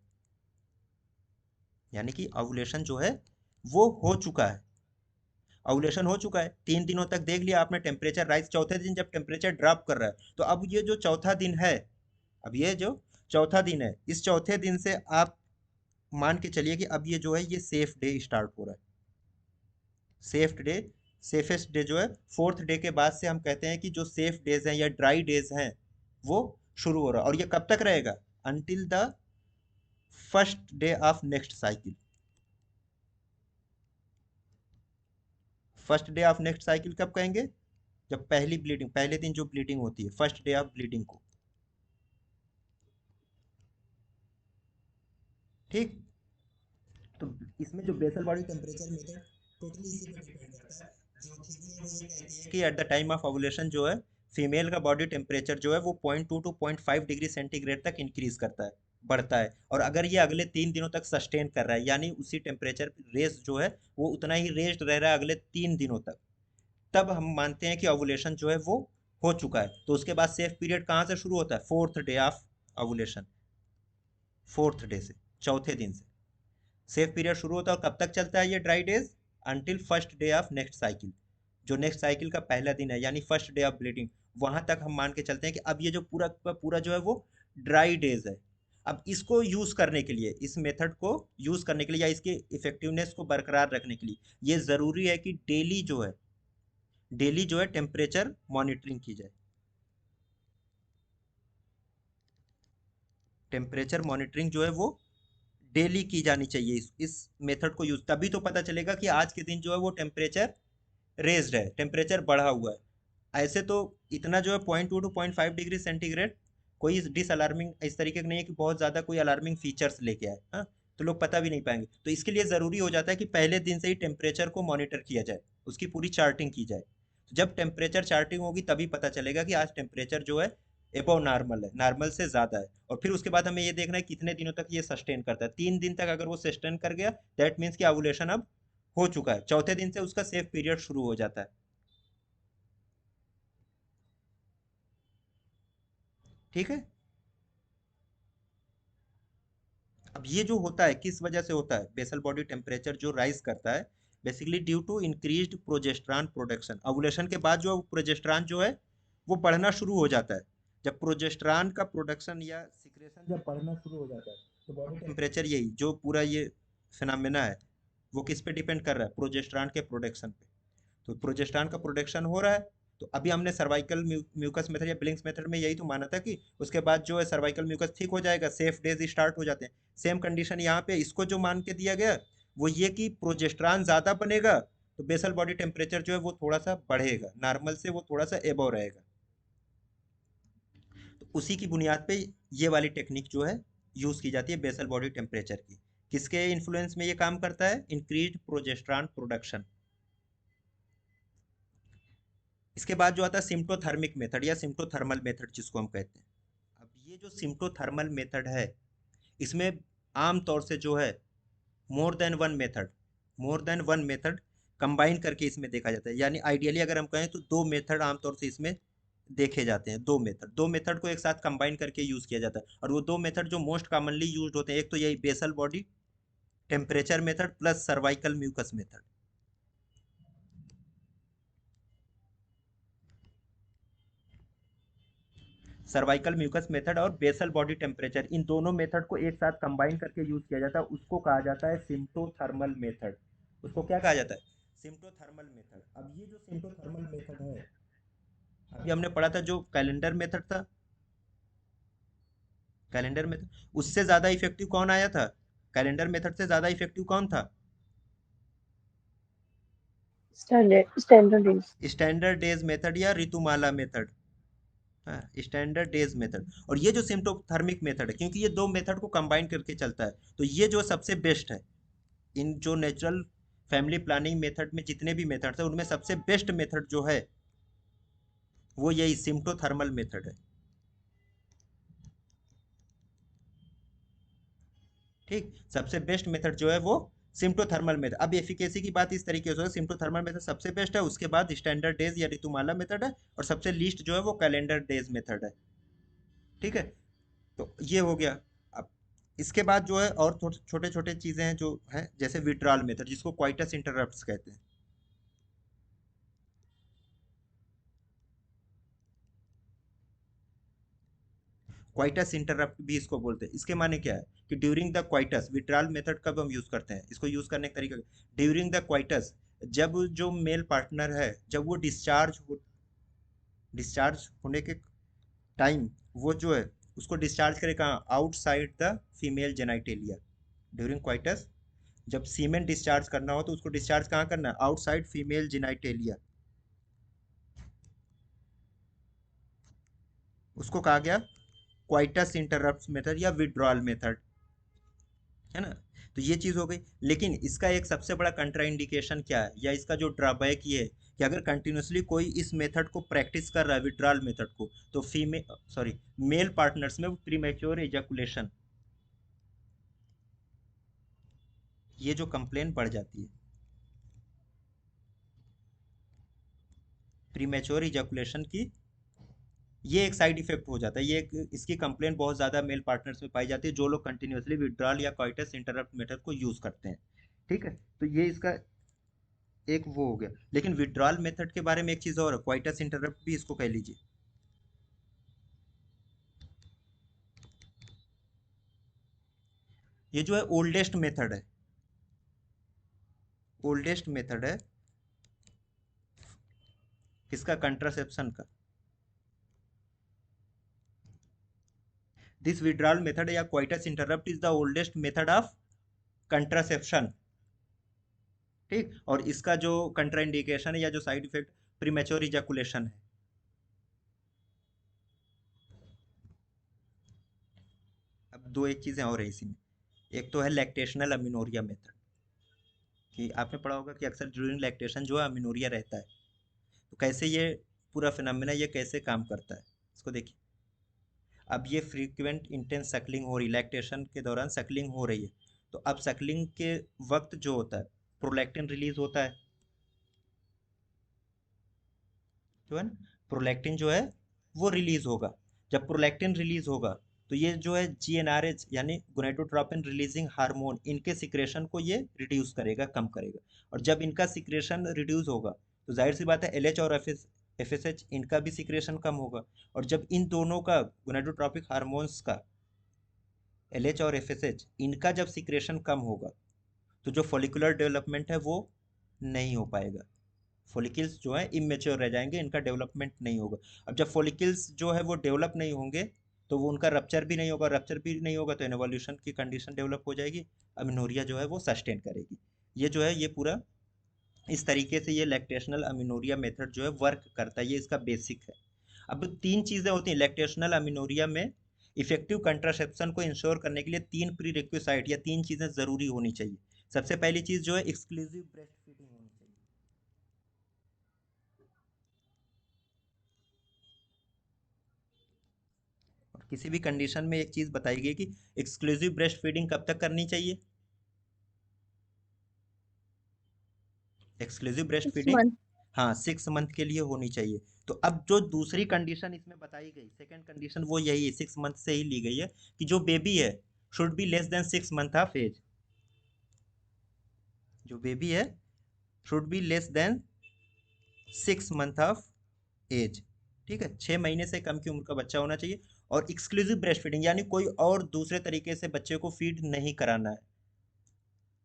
S1: यानी कि ओवुलेशन जो है वो हो चुका है, ओवुलेशन हो चुका है। 3 दिनों तक देख लिया आपने टेम्परेचर राइज, चौथे दिन जब टेम्परेचर ड्रॉप कर रहा है, तो अब ये जो चौथा दिन है, अब ये जो चौथा दिन है, इस चौथे दिन से आप मान के चलिए कि अब ये जो है ये सेफ डे स्टार्ट हो रहा है, सेफ डे, सेफेस्ट डे जो है 4th डे के बाद से हम कहते हैं कि जो सेफ डेज हैं या ड्राई डेज हैं वो शुरू हो रहा है। और ये कब तक रहेगा? Until the first day of next cycle. First day of next cycle कब कहेंगे? जब पहली ब्लीडिंग, पहले दिन जो ब्लीडिंग होती है, फर्स्ट डे ऑफ ब्लीडिंग को। ठीक, तो इसमें जो basal body temperature method totally इसी पर डिपेंड करता है। जो थ्योरी है वो ये कहती है कि eight the time of ovulation जो है फीमेल का बॉडी टेम्परेचर जो है वो 0.2 to 0.5 डिग्री सेंटीग्रेड तक इंक्रीज करता है, बढ़ता है, और अगर ये अगले 3 दिनों तक सस्टेन कर रहा है, यानी उसी टेम्परेचर रेस जो है वो उतना ही रेस्ड रह रहा है अगले 3 दिनों तक, तब हम मानते हैं कि ओवुलेशन जो है वो हो चुका है। तो उसके बाद सेफ पीरियड कहाँ से शुरू होता है? 4th day of ovulation, 4th day से, चौथे दिन से सेफ पीरियड शुरू होता है। और कब तक चलता है ये dry days? Until first day of next cycle, जो नेक्स्ट साइकिल का पहला दिन है, यानी फर्स्ट डे ऑफ ब्लीडिंग, वहां तक हम मान के चलते हैं कि अब ये जो पूरा का पूरा जो है वो ड्राई डेज है। अब इसको यूज करने के लिए, इस मेथड को यूज करने के लिए या इसके इफेक्टिवनेस को बरकरार रखने के लिए ये जरूरी है कि डेली जो है टेम्परेचर मॉनिटरिंग की जाए। टेम्परेचर मॉनिटरिंग जो है वो डेली की जानी चाहिए। इस मेथड को यूज, तभी तो पता चलेगा कि आज के दिन जो है वो टेम्परेचर रेज्ड है, टेम्परेचर बढ़ा हुआ है। ऐसे तो इतना जो है 0.2 to 0.5 डिग्री सेंटीग्रेड कोई डिस अलार्मिंग इस तरीके का नहीं है कि बहुत ज़्यादा कोई अलार्मिंग फीचर्स लेके आए, हाँ, तो लोग पता भी नहीं पाएंगे। तो इसके लिए ज़रूरी हो जाता है कि पहले दिन से ही टेम्परेचर को मॉनिटर किया जाए, उसकी पूरी चार्टिंग की जाए। तो जब टेम्परेचर चार्टिंग होगी तभी पता चलेगा कि आज टेम्परेचर जो है एबव नॉर्मल है, नॉर्मल से ज़्यादा है। और फिर उसके बाद हमें ये देखना है कितने दिनों तक ये सस्टेन करता है। 3 दिन तक अगर वो सस्टेन कर गया, दैट मीन्स कि ओवुलेशन अब हो चुका है। चौथे दिन से उसका सेफ पीरियड शुरू हो जाता है। ठीक है। अब ये जो होता है किस वजह से होता है, बेसल बॉडी टेम्परेचर जो राइज करता है, basically due to increased progesterone production. Ovulation के बाद जो प्रोजेस्टेरॉन जो है वो बढ़ना शुरू हो जाता है। जब प्रोजेस्टेरॉन का प्रोडक्शन या सिक्रेशन जब बढ़ना शुरू हो जाता है, तो बॉडी टेम्परेचर, यही जो पूरा ये फिनोमेना है, वो किस पे डिपेंड कर रहा है, प्रोजेस्टेरॉन के प्रोडक्शन पे। तो प्रोजेस्टेरॉन का प्रोडक्शन हो रहा है, तो अभी हमने सर्वाइकल म्यूकस मेथड या ब्लिंक्स मेथड में यही तो माना था कि उसके बाद जो है सर्वाइकल म्यूकस ठीक हो जाएगा, सेफ डेज स्टार्ट हो जाते हैं। सेम कंडीशन यहाँ पे इसको जो मान के दिया गया वो ये कि प्रोजेस्टेरॉन ज़्यादा बनेगा तो बेसल बॉडी टेम्परेचर जो है वो थोड़ा सा बढ़ेगा, नॉर्मल से वो थोड़ा सा एबव रहेगा। तो उसी की बुनियाद पे ये वाली टेक्निक जो है यूज़ की जाती है बेसल बॉडी टेम्परेचर की। किसके इन्फ्लुएंस में ये काम करता है, इंक्रीज प्रोजेस्टेरॉन प्रोडक्शन। इसके बाद जो आता है सिम्प्टोथर्मिक मेथड या सिम्प्टोथर्मल मेथड जिसको हम कहते हैं। अब ये जो सिम्प्टोथर्मल मेथड है, इसमें आम तौर से जो है more than one method, more than one method combine करके इसमें देखा जाता है। यानी आइडियली अगर हम कहें तो दो मेथड आमतौर से इसमें देखे जाते हैं। दो मेथड को एक साथ कंबाइन करके यूज़ किया जाता है। और वो दो मेथड जो मोस्ट कॉमनली यूज होते हैं, एक तो यही basal body temperature method plus cervical mucus method. Cervical mucus method और बेसल बॉडी टेम्परेचर, इन दोनों मेथड को एक साथ कंबाइन करके यूज किया जाता है, उसको कहा जाता है सिम्प्टोथर्मल मेथड। उसको क्या कहा जाता है, सिम्प्टोथर्मल मेथड। अब ये जो सिम्प्टोथर्मल मेथड है, अभी हमने पढ़ा था जो कैलेंडर मेथड था, कैलेंडर मेथड उससे ज्यादा इफेक्टिव कौन आया था, कैलेंडर मेथड से ज्यादा इफेक्टिव कौन था,
S2: Standard days.
S1: Standard days method या ऋतुमाला मेथड। हाँ, स्टैंडर्ड डेज मेथड। और ये जो सिम्प्टोथर्मिक मेथड है, क्योंकि ये दो मेथड को कंबाइन करके चलता है, तो ये जो सबसे बेस्ट है इन जो नेचुरल फैमिली प्लानिंग मेथड में जितने भी मेथड है उनमें सबसे बेस्ट मेथड जो है वो यही सिम्प्टोथर्मल मेथड है। ठीक, सबसे बेस्ट मेथड जो है वो सिम्प्टोथर्मल मेथड। अब एफिकेसी की बात इस तरीके से, सिम्प्टोथर्मल मेथड सबसे बेस्ट है, उसके बाद स्टैंडर्ड डेज या ऋतुमाला मेथड है, और सबसे लीस्ट जो है वो कैलेंडर डेज मेथड है। ठीक है, तो ये हो गया। अब इसके बाद जो है और छोटे छोटे चीजें हैं जो है, जैसे विड्रॉल मेथड जिसको क्वाइटस इंटरप्ट्स कहते हैं। क्वाइटस इंटरप्ट भी इसको बोलते हैं। इसके माने क्या है कि during the coitus, withdrawal method कब हम यूज करते हैं, इसको यूज करने का तरीका, ड्यूरिंग द क्वाइटस, जब जो मेल पार्टनर है जब वो डिस्चार्ज होने के टाइम, वो जो है उसको डिस्चार्ज करे कहाँ, outside the female genitalia. During coitus जब सीमेन डिस्चार्ज करना हो तो उसको डिस्चार्ज कहाँ करना है, आउटसाइड फीमेल जेनाइटेलिया। उसको कहा गया क्वाइटस इंटरप्ट मेथड या विड्रॉल मेथड, है ना। तो ये चीज हो गई। लेकिन इसका एक सबसे बड़ा कंट्राइंडिकेशन क्या है, या इसका जो ड्रॉबैक ये है कि अगर कंटिन्यूसली कोई इस मेथड को प्रैक्टिस कर रहा है, विड्रॉल मेथड को, तो फीमेल सॉरी मेल पार्टनर्स में प्रीमेच्योर एजाकुलेशन, ये जो कंप्लेन बढ़ जाती है, प्रीमेच्योर इजैकुलेशन की, ये एक साइड इफेक्ट हो जाता है। ये एक इसकी कंप्लेन बहुत ज़्यादा मेल पार्टनर्स में पाई जाती है जो लोग कंटिन्यूसली विड्रॉल या कॉइटस इंटरप्ट मेथड को यूज़ करते हैं। ठीक है, तो ये इसका एक वो हो गया। लेकिन विड्रॉल मेथड के बारे में एक चीज़ और है, क्वाइटस इंटरप्ट भी इसको कह लीजिए। ये जो है ओल्डेस्ट मेथड है, ओल्डेस्ट मेथड है किसका, कंट्रासेप्शन का। दिस विड्रॉल मेथड या coitus interrupt is the oldest method of contraception. ठीक, और इसका जो कंट्राइंडिकेशन है या जो साइड इफेक्ट प्रीमेच्योर इजैकुलेशन है। अब दो एक चीजें और है इसी में, एक तो है लैक्टेशनल अमीनोरिया मेथड, कि आपने पढ़ा होगा कि अक्सर ड्यूरिंग लैक्टेशन जो है अमीनोरिया रहता है। तो कैसे ये पूरा फिनोमेना ये कैसे काम करता है, इसको देखिए। अब ये फ्रीक्वेंट इंटेंस सकलिंग हो रही, लैक्टेशन के दौरान सकलिंग हो रही है, तो अब सकलिंग के वक्त जो होता है प्रोलैक्टिन रिलीज होता है, जो है ना, प्रोलैक्टिन जो है वो रिलीज होगा। जब प्रोलैक्टिन रिलीज होगा तो ये जो है जीएनआरएच यानी गोनेडोट्रोपिन रिलीजिंग हार्मोन, इनके सिक्रेशन को ये रिड्यूस करेगा, कम करेगा। और जब इनका सिक्रेशन रिड्यूस होगा तो जाहिर सी बात है एलएच और एफएसएच इनका भी सिक्रेशन कम होगा। और जब इन दोनों का गोनेडोट्रोपिक हार्मोन्स का एलएच और एफएसएच इनका जब सिक्रेशन कम होगा तो जो फॉलिकुलर डेवलपमेंट है वो नहीं हो पाएगा। फॉलिकल्स जो है इमेच्योर रह जाएंगे, इनका डेवलपमेंट नहीं होगा। अब जब फॉलिकल्स जो है वो डेवलप नहीं होंगे तो वो उनका रप्चर भी नहीं होगा, रप्चर भी नहीं होगा तो इनवॉल्यूशन की कंडीशन डेवलप हो जाएगी, अमीनोरिया जो है वो सस्टेन करेगी। ये जो है ये पूरा इस तरीके से ये लैक्टेशनल अमीनोरिया मेथड जो है वर्क करता है, ये इसका बेसिक है। अब तीन चीज़ें होती हैं लैक्टेशनल अमीनोरिया में। इफेक्टिव कंट्रासेप्शन को इंश्योर करने के लिए तीन प्री रिक्विसाइट या तीन चीज़ें ज़रूरी होनी चाहिए। सबसे पहली चीज़ जो है एक्सक्लूसिव ब्रेस्ट फीडिंग होनी चाहिए। और किसी भी कंडीशन में एक चीज़ बताई गई कि एक्सक्लूसिव ब्रेस्ट फीडिंग कब तक करनी चाहिए, एक्सक्लूसिव ब्रेस्ट
S2: 6
S1: फीडिंग,
S2: months.
S1: हाँ 6 मंथ के लिए होनी चाहिए। तो अब जो दूसरी कंडीशन इसमें बताई गई, सेकंड कंडीशन वो यही है, 6 मंथ से ही ली गई है कि जो बेबी है should be less than 6 month of age. जो बेबी है should be less than 6 month of age. ठीक है, 6 महीने से कम की उम्र का बच्चा होना चाहिए। और एक्सक्लूसिव ब्रेस्ट फीडिंग यानी कोई और दूसरे तरीके से बच्चे को फीड नहीं कराना है।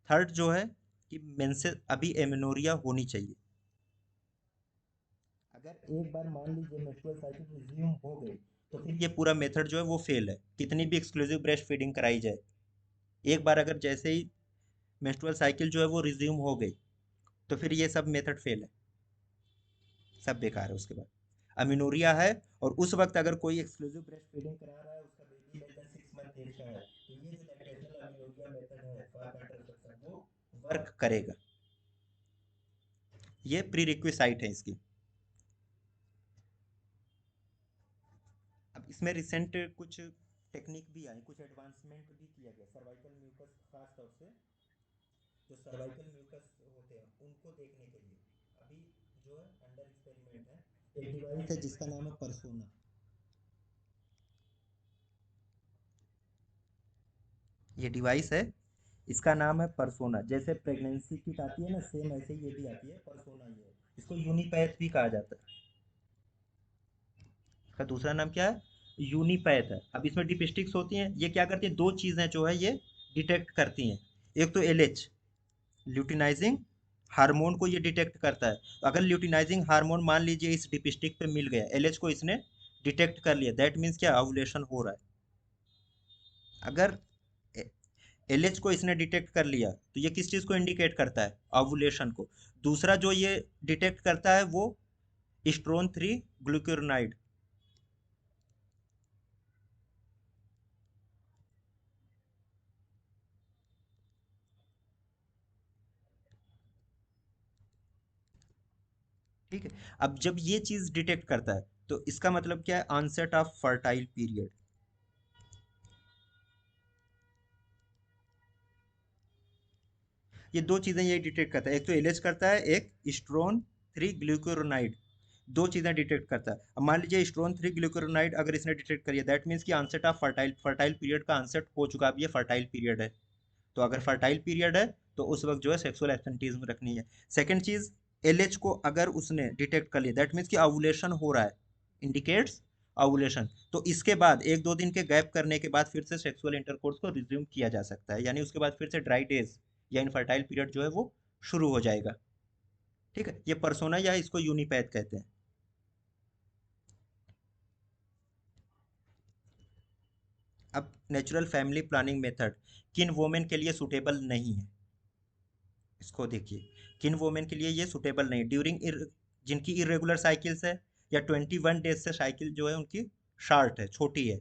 S1: थर्ड जो है कि मेंसेस अभी एमेनोरिया होनी चाहिए। अगर एक बार मान लीजिए मेंस्ट्रुअल साइकिल रिज्यूम हो गई तो फिर ये पूरा मेथड जो है वो फेल है, कितनी भी एक्सक्लूसिव ब्रेस्ट फीडिंग कराई जाए। एक बार अगर जैसे ही मेंस्ट्रुअल साइकिल जो है वो रिज्यूम हो गई तो फिर ये सब मेथड फेल है, सब बेकार है। उसके बाद अमीनोरिया है और उस वक्त अगर कोई एक्सक्लूसिव ब्रेस्ट फीडिंग करा रहा है, उसका baby less than 6 month age का है, तो ये जो लैक्टेशनल अमीनोरिया मेथड है फॉर कंट्रासेप्शन वो वर्क करेगा। ये प्री रिक्विसाइट है इसकी। अब इसमें रिसेंट कुछ टेक्निक भी आई, कुछ एडवांसमेंट भी किया गया सर्वाइकल म्यूकस, खास तौर से जो सर्वाइकल म्यूकस होते हैं उनको देखने के लिए अभी जो है अंडर एक्सपेरिमेंट है। एक डिवाइस है जिसका नाम है परसोना। ये डिवाइस है, इसका नाम है परसोना। जैसे प्रेगनेंसी किट आती है ना, सेम ऐसे ही ये भी आती है, परसोना ये है। इसको यूनिपैथ भी कहा जाता है। इसका दूसरा नाम क्या है, यूनिपैथ है। अब इसमें डिपिस्टिक्स होती हैं, ये क्या करती हैं, दो चीज़ें जो है ये डिटेक्ट करती हैं। एक तो एलएच ल्यूटिनाइजिंग हार्मोन को ये डिटेक्ट करता है। तो अगर ल्यूटिनाइजिंग हार्मोन मान लीजिए इस डिपिस्टिक पे मिल गया, एलएच को इसने डिटेक्ट कर लिया, दैट मीन्स क्या, ओवुलेशन हो रहा है। अगर एलएच को इसने डिटेक्ट कर लिया तो ये किस चीज़ को इंडिकेट करता है, ओवुलेशन को। दूसरा जो ये डिटेक्ट करता है वो स्ट्रोन 3 ग्लूकुरोनाइड। ठीक है, अब जब ये चीज़ डिटेक्ट करता है तो इसका मतलब क्या है, ऑनसेट ऑफ फर्टाइल पीरियड। ये दो चीज़ें ये डिटेक्ट करता है, एक तो एलएच करता है, एक स्ट्रोन 3 ग्लूकुरोनाइड। दो चीज़ें डिटेक्ट करता है। अब मान लीजिए स्ट्रोन 3 ग्लूकुरोनाइड अगर इसने डिटेक्ट करिए, दैट मीन्स कि onset of fertile, fertile period का ऑनसेट हो चुका, अब ये फर्टाइल पीरियड है। तो अगर फर्टाइल पीरियड है तो उस वक्त जो है सेक्सुअल एब्सेंटिज्म रखनी है। सेकंड चीज़, एलएच को अगर उसने डिटेक्ट कर लिया, दैट मीन्स कि ओवुलेशन हो रहा है, इंडिकेट्स ओवुलेशन। तो इसके बाद एक दो दिन के गैप करने के बाद फिर से सेक्सुअल इंटरकोर्स को रिज्यूम किया जा सकता है, यानी उसके बाद फिर से ड्राई डेज या इनफर्टाइल पीरियड जो है वो शुरू हो जाएगा। ठीक है, ये परसोना या इसको यूनिपैथ कहते हैं। अब नेचुरल फैमिली प्लानिंग मेथड किन वोमेन के लिए सुटेबल नहीं है, इसको देखिए, किन वोमेन के लिए ये सुटेबल नहीं, ड्यूरिंग जिनकी इरेगुलर साइकिल्स है, या 21 डेज से साइकिल जो है उनकी शार्ट है, छोटी है,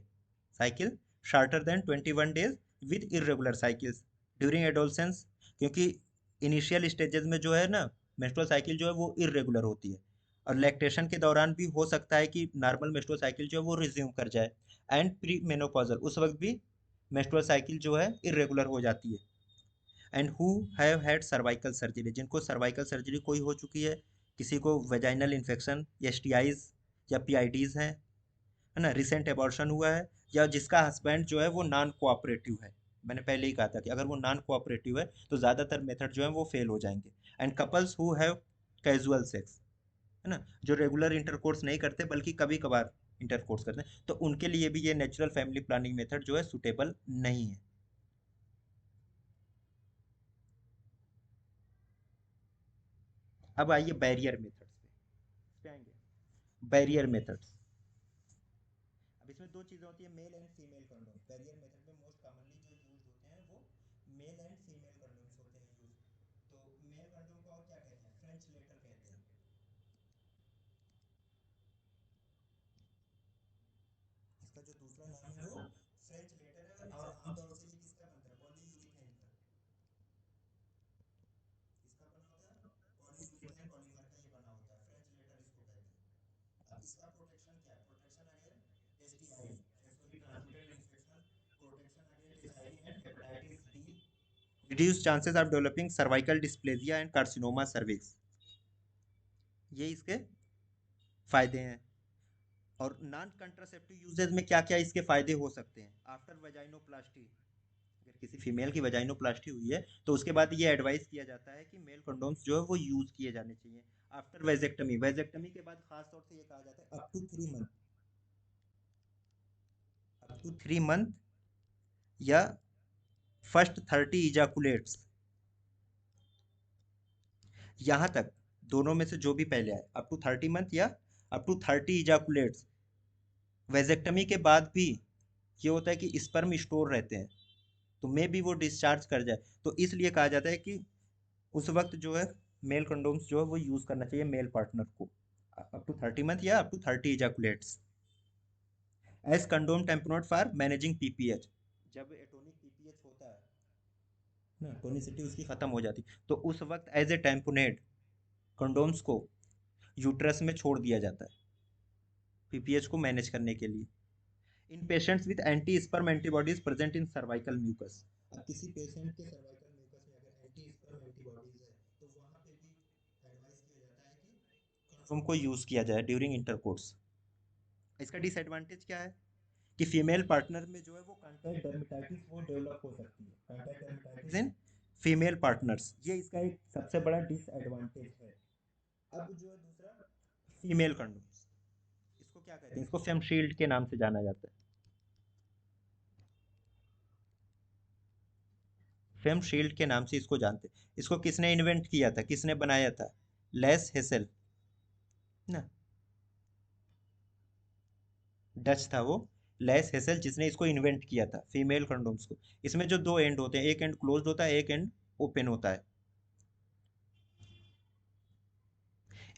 S1: cycle shorter than 21 days with irregular cycles, during adolescence, क्योंकि इनिशियल स्टेजेस में जो है ना मेंस्ट्रुअल साइकिल जो है वो इरेगुलर होती है, और लैक्टेशन के दौरान भी हो सकता है कि नॉर्मल मेंस्ट्रुअल साइकिल जो है वो रिज्यूम कर जाए, एंड प्री मेनोपॉजल उस वक्त भी मेंस्ट्रुअल साइकिल जो है इरेगुलर हो जाती है, and who have had cervical surgery, जिनको सर्वाइकल सर्जरी कोई हो चुकी है, किसी को वेजाइनल इन्फेक्शन या एसटीआईज या पीआईडीज हैं, है ना, रिसेंट एबॉर्शन हुआ है, या जिसका हस्बैंड जो है वो नॉन कोऑपरेटिव है, मैंने पहले ही कहा था कि अगर वो नॉन कोऑपरेटिव है तो ज़्यादातर मेथड जो है वो फेल हो जाएंगे, and couples who have casual sex, है ना, जो रेगुलर इंटरकोर्स नहीं करते बल्कि कभी कभार इंटरकोर्स करते हैं, तो उनके लिए भी ये नेचुरल फैमिली प्लानिंग मेथड जो है सुटेबल नहीं है। अब आइए बैरियर मेथड्स पे आएंगे। बैरियर मेथड्स, अब इसमें दो चीज़ें होती है, male and female condom. Barrier method में मोस्ट कॉमनली जो यूज होते हैं वो मेल एंड फीमेल कंडोम्स होते हैं यूज। तो मेल कंडोम को और क्या कहते हैं, फ्रेंच लेटर कहते हैं। इसका जो दूसरा नाम है वो फ्रेंच लेटर है, और आमतौर से ये किसका बनता है, पॉलीयूरिथेन का। किसका बना होता है, पॉलीयूरिथेन पॉलीमर का ये बना होता है, फ्रेंच लेटर इसको कहते हैं। अब इसका प्रोटेक्शन क्या है, protection against STI, sexually transmitted infection, protection against HIV and hepatitis B, reduce chances of developing cervical dysplasia and carcinoma cervix, ये इसके फायदे हैं। और नॉन कंट्रासेप्टिव यूजेज में क्या क्या इसके फायदे हो सकते हैं, आफ्टर वेजाइनोप्लास्टी, अगर किसी फीमेल की वेजाइनोप्लास्टी हुई है तो उसके बाद ये एडवाइस किया जाता है कि मेल कंडोम्स जो है वो यूज किए जाने चाहिए। आफ्टर वेजेक्टमी, वेजेक्टमी के बाद खास तौर से ये कहा जाता है अप टू 3 मंथ या फर्स्ट 30 इजाकुलेट्स, यहाँ तक दोनों में से जो भी पहले आए, अप टू 30 मंथ या अप टू 30 इजाकुलेट्स। वेजेक्टमी के बाद भी ये होता है कि स्पर्म स्टोर रहते हैं, तो मे भी वो डिस्चार्ज कर जाए, तो इसलिए कहा जाता है कि उस वक्त जो है मेल कंडोम्स जो है वो यूज करना चाहिए मेल पार्टनर को, अप टू 30 मंथ या up to 30 ejaculates. As condom tamponade for managing PPH, जब एटोनिक पीपीएच होता है ना, टोनिसिटी उसकी खत्म हो जाती, तो उस वक्त एज ए टेम्पोनेट कंडोम्स को यूट्रस में छोड़ दिया जाता है पीपीएच को मैनेज करने के लिए। In patients with anti sperm antibodies present in cervical mucus, अब किसी पेशेंट के सर्वाइकल म्यूकस में अगर एंटी स्पर्म एंटीबॉडीज है तो वहां पे भी एडवाइस किया जाता है कि कंडोम को यूज किया जाए ड्यूरिंग इंटरकोर्स। इसका डिसएडवांटेज क्या है कि फीमेल पार्टनर में जो है वो कॉन्टैक्ट डर्मेटाइटिस वो डेवलप हो सकती है, contact dermatitis in female partners, ये इसका एक सबसे बड़ा डिसएडवांटेज है। अब जो है दूसरा, फीमेल कंडोम्स, इसको क्या कहते हैं, इसको फेम शील्ड के नाम से जाना जाता है। फेम शील्ड के नाम से इसको जानते हैं। इसको किसने इन्वेंट किया था, किसने बनाया था, लेस हेसल ना, डच था वो, लेस हेसल, जिसने इसको इन्वेंट किया था फीमेल कंडोम्स को। इसमें जो दो एंड होते हैं, एक एंड क्लोज्ड होता है, एक एंड ओपन होता है।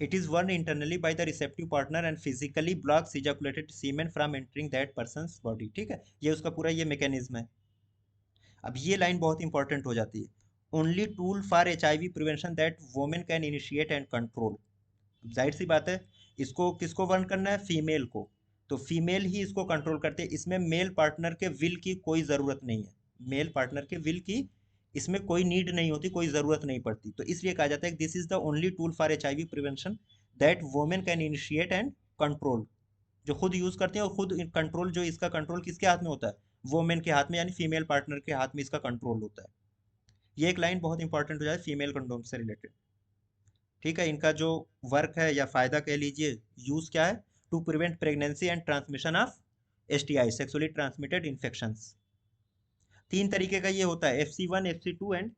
S1: It is worn internally by the receptive partner and physically blocks ejaculated semen from entering that person's body, ठीक है, ये उसका पूरा ये मैकेनिज्म है। अब ये लाइन बहुत इंपॉर्टेंट हो जाती है, only tool for HIV prevention that women can initiate and control. जाहिर सी बात है, इसको किसको वर्न करना है, फीमेल को, तो फीमेल ही इसको कंट्रोल करते हैं, इसमें मेल पार्टनर के विल की कोई ज़रूरत नहीं है, मेल पार्टनर के विल की इसमें कोई नीड नहीं होती, कोई ज़रूरत नहीं पड़ती, तो इसलिए कहा जाता है कि this is the only tool for HIV prevention that women can initiate and control, जो खुद यूज़ करते हैं और खुद कंट्रोल, जो इसका कंट्रोल किसके हाथ में होता है, वोमेन के हाथ में, यानी फीमेल पार्टनर के हाथ में इसका कंट्रोल होता है। ये एक लाइन बहुत इंपॉर्टेंट हो जाए फीमेल कंडोम से रिलेटेड, ठीक है। इनका जो वर्क है या फायदा कह लीजिए, यूज क्या है, to prevent pregnancy and transmission of STI, sexually transmitted infections. तीन तरीके का ये होता है, FC1, FC2 and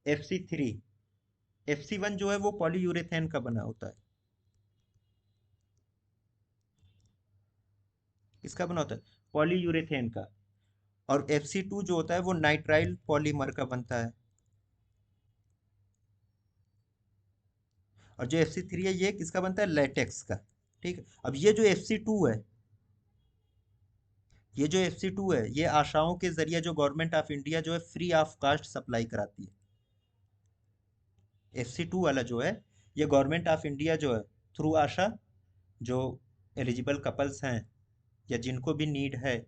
S1: FC3। FC1 जो है वो पॉलीयूरेथेन का बना होता है, इसका बना होता है पॉलीयूरेथेन का, और FC2 जो होता है वो नाइट्राइल पॉलीमर का बनता है, और जो FC3 है ये किसका बनता है, लेटेक्स का। ठीक है, अब ये जो FC2 है, ये आशाओं के जरिए जो गवर्नमेंट ऑफ इंडिया जो है फ्री ऑफ कास्ट सप्लाई कराती है। FC2 वाला जो है ये गवर्नमेंट ऑफ इंडिया जो है थ्रू आशा, जो एलिजिबल कपल्स हैं या जिनको भी नीड है,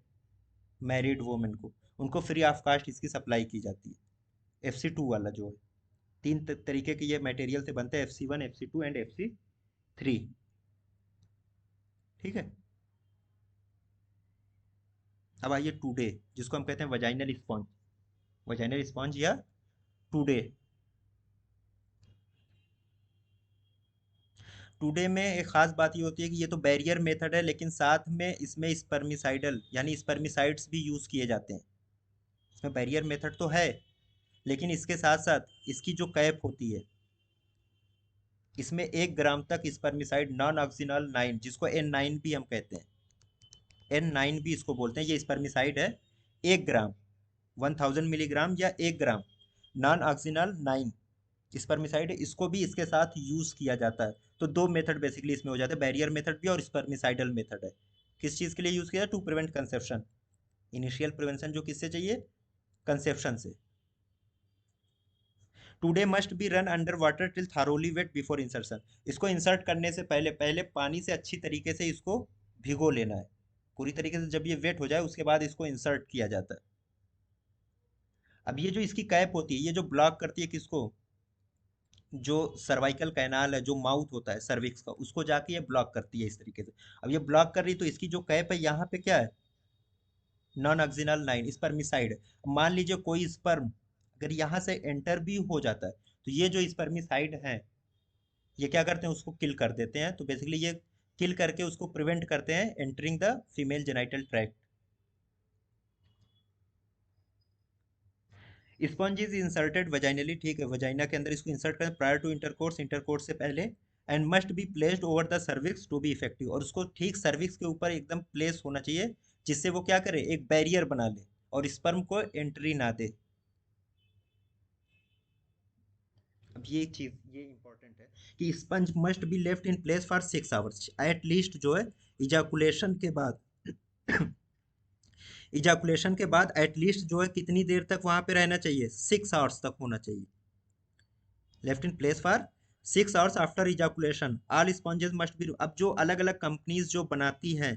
S1: मैरिड वोमेन को, उनको फ्री ऑफ कास्ट इसकी सप्लाई की जाती है। FC2 वाला जो है तीन तरीके के ये मटेरियल से बनते हैं, FC1, FC2 एंड FC3। ठीक है, अब आइए टुडे, जिसको हम कहते हैं वजाइनल स्पॉन्ज, वजाइनल स्पॉन्ज या टुडे। टुडे में एक खास बात ये होती है कि ये तो बैरियर मेथड है, लेकिन साथ में इसमें स्पर्मिसाइडल यानी स्पर्मिसाइड्स भी यूज किए जाते हैं। इसमें बैरियर मेथड तो है, लेकिन इसके साथ साथ इसकी जो कैप होती है, इसमें 1 ग्राम तक स्पर्मिसाइड नॉन ऑक्सिनल 9, जिसको N9 भी हम कहते हैं, N9 भी इसको बोलते हैं, ये स्पर्मिसाइड है। 1 ग्राम, 1000 मिलीग्राम या 1 ग्राम नॉन ऑक्सिनल 9 स्पर्मिसाइड, इसको भी इसके साथ यूज किया जाता है। तो दो मेथड बेसिकली इसमें हो जाते हैं, बैरियर मेथड भी और स्पर्मिसाइडल मेथड है। किस चीज़ के लिए यूज किया, to prevent conception, initial prevention जो किससे चाहिए, कंसेप्शन से। Today must be run under water till thoroughly wet before insertion, इसको इंसर्ट करने से पहले पहले पानी से अच्छी तरीके से इसको भिगो लेना है पूरी तरीके से। जब ये वेट हो जाए उसके बाद इसको इंसर्ट किया जाता है। अब ये जो इसकी कैप होती है, ये जो ब्लॉक करती है किसको, जो सर्वाइकल कैनाल है, जो माउथ होता है सर्विक्स का, उसको जाके ये ब्लॉक करती है इस तरीके से। अब ये ब्लॉक कर रही तो इसकी जो कैप है यहाँ पे क्या है, नॉन ऑक्सिनल 9 स्पर्मिसाइड। मान लीजिए कोई स्पर्म अगर यहाँ से एंटर भी हो जाता है, तो ये जो स्पर्मिसाइड है ये क्या करते हैं, उसको किल कर देते हैं। तो बेसिकली ये किल करके उसको प्रिवेंट करते हैं entering the female genital tract. Sponge is inserted vaginally, ठीक है, वजाइना के अंदर इसको इंसर्ट करें प्रायर टू इंटरकोर्स, इंटरकोर्स से पहले, and must be placed over the cervix to be effective, और उसको ठीक सर्विक्स के ऊपर एकदम प्लेस होना चाहिए, जिससे वो क्या करे, एक बैरियर बना ले और स्पर्म को एंट्री ना दे। अब ये चीज ये इंपॉर्टेंट है कि sponge must be left in place for 6 hours at least, जो है इजाकुलेशन के बाद इजाकुलेशन के बाद एटलीस्ट जो है कितनी देर तक वहां पे रहना चाहिए, 6 आवर्स तक होना चाहिए। Left in place for 6 hours after ejaculation, all sponges must be. अब जो अलग अलग कंपनीज जो बनाती हैं,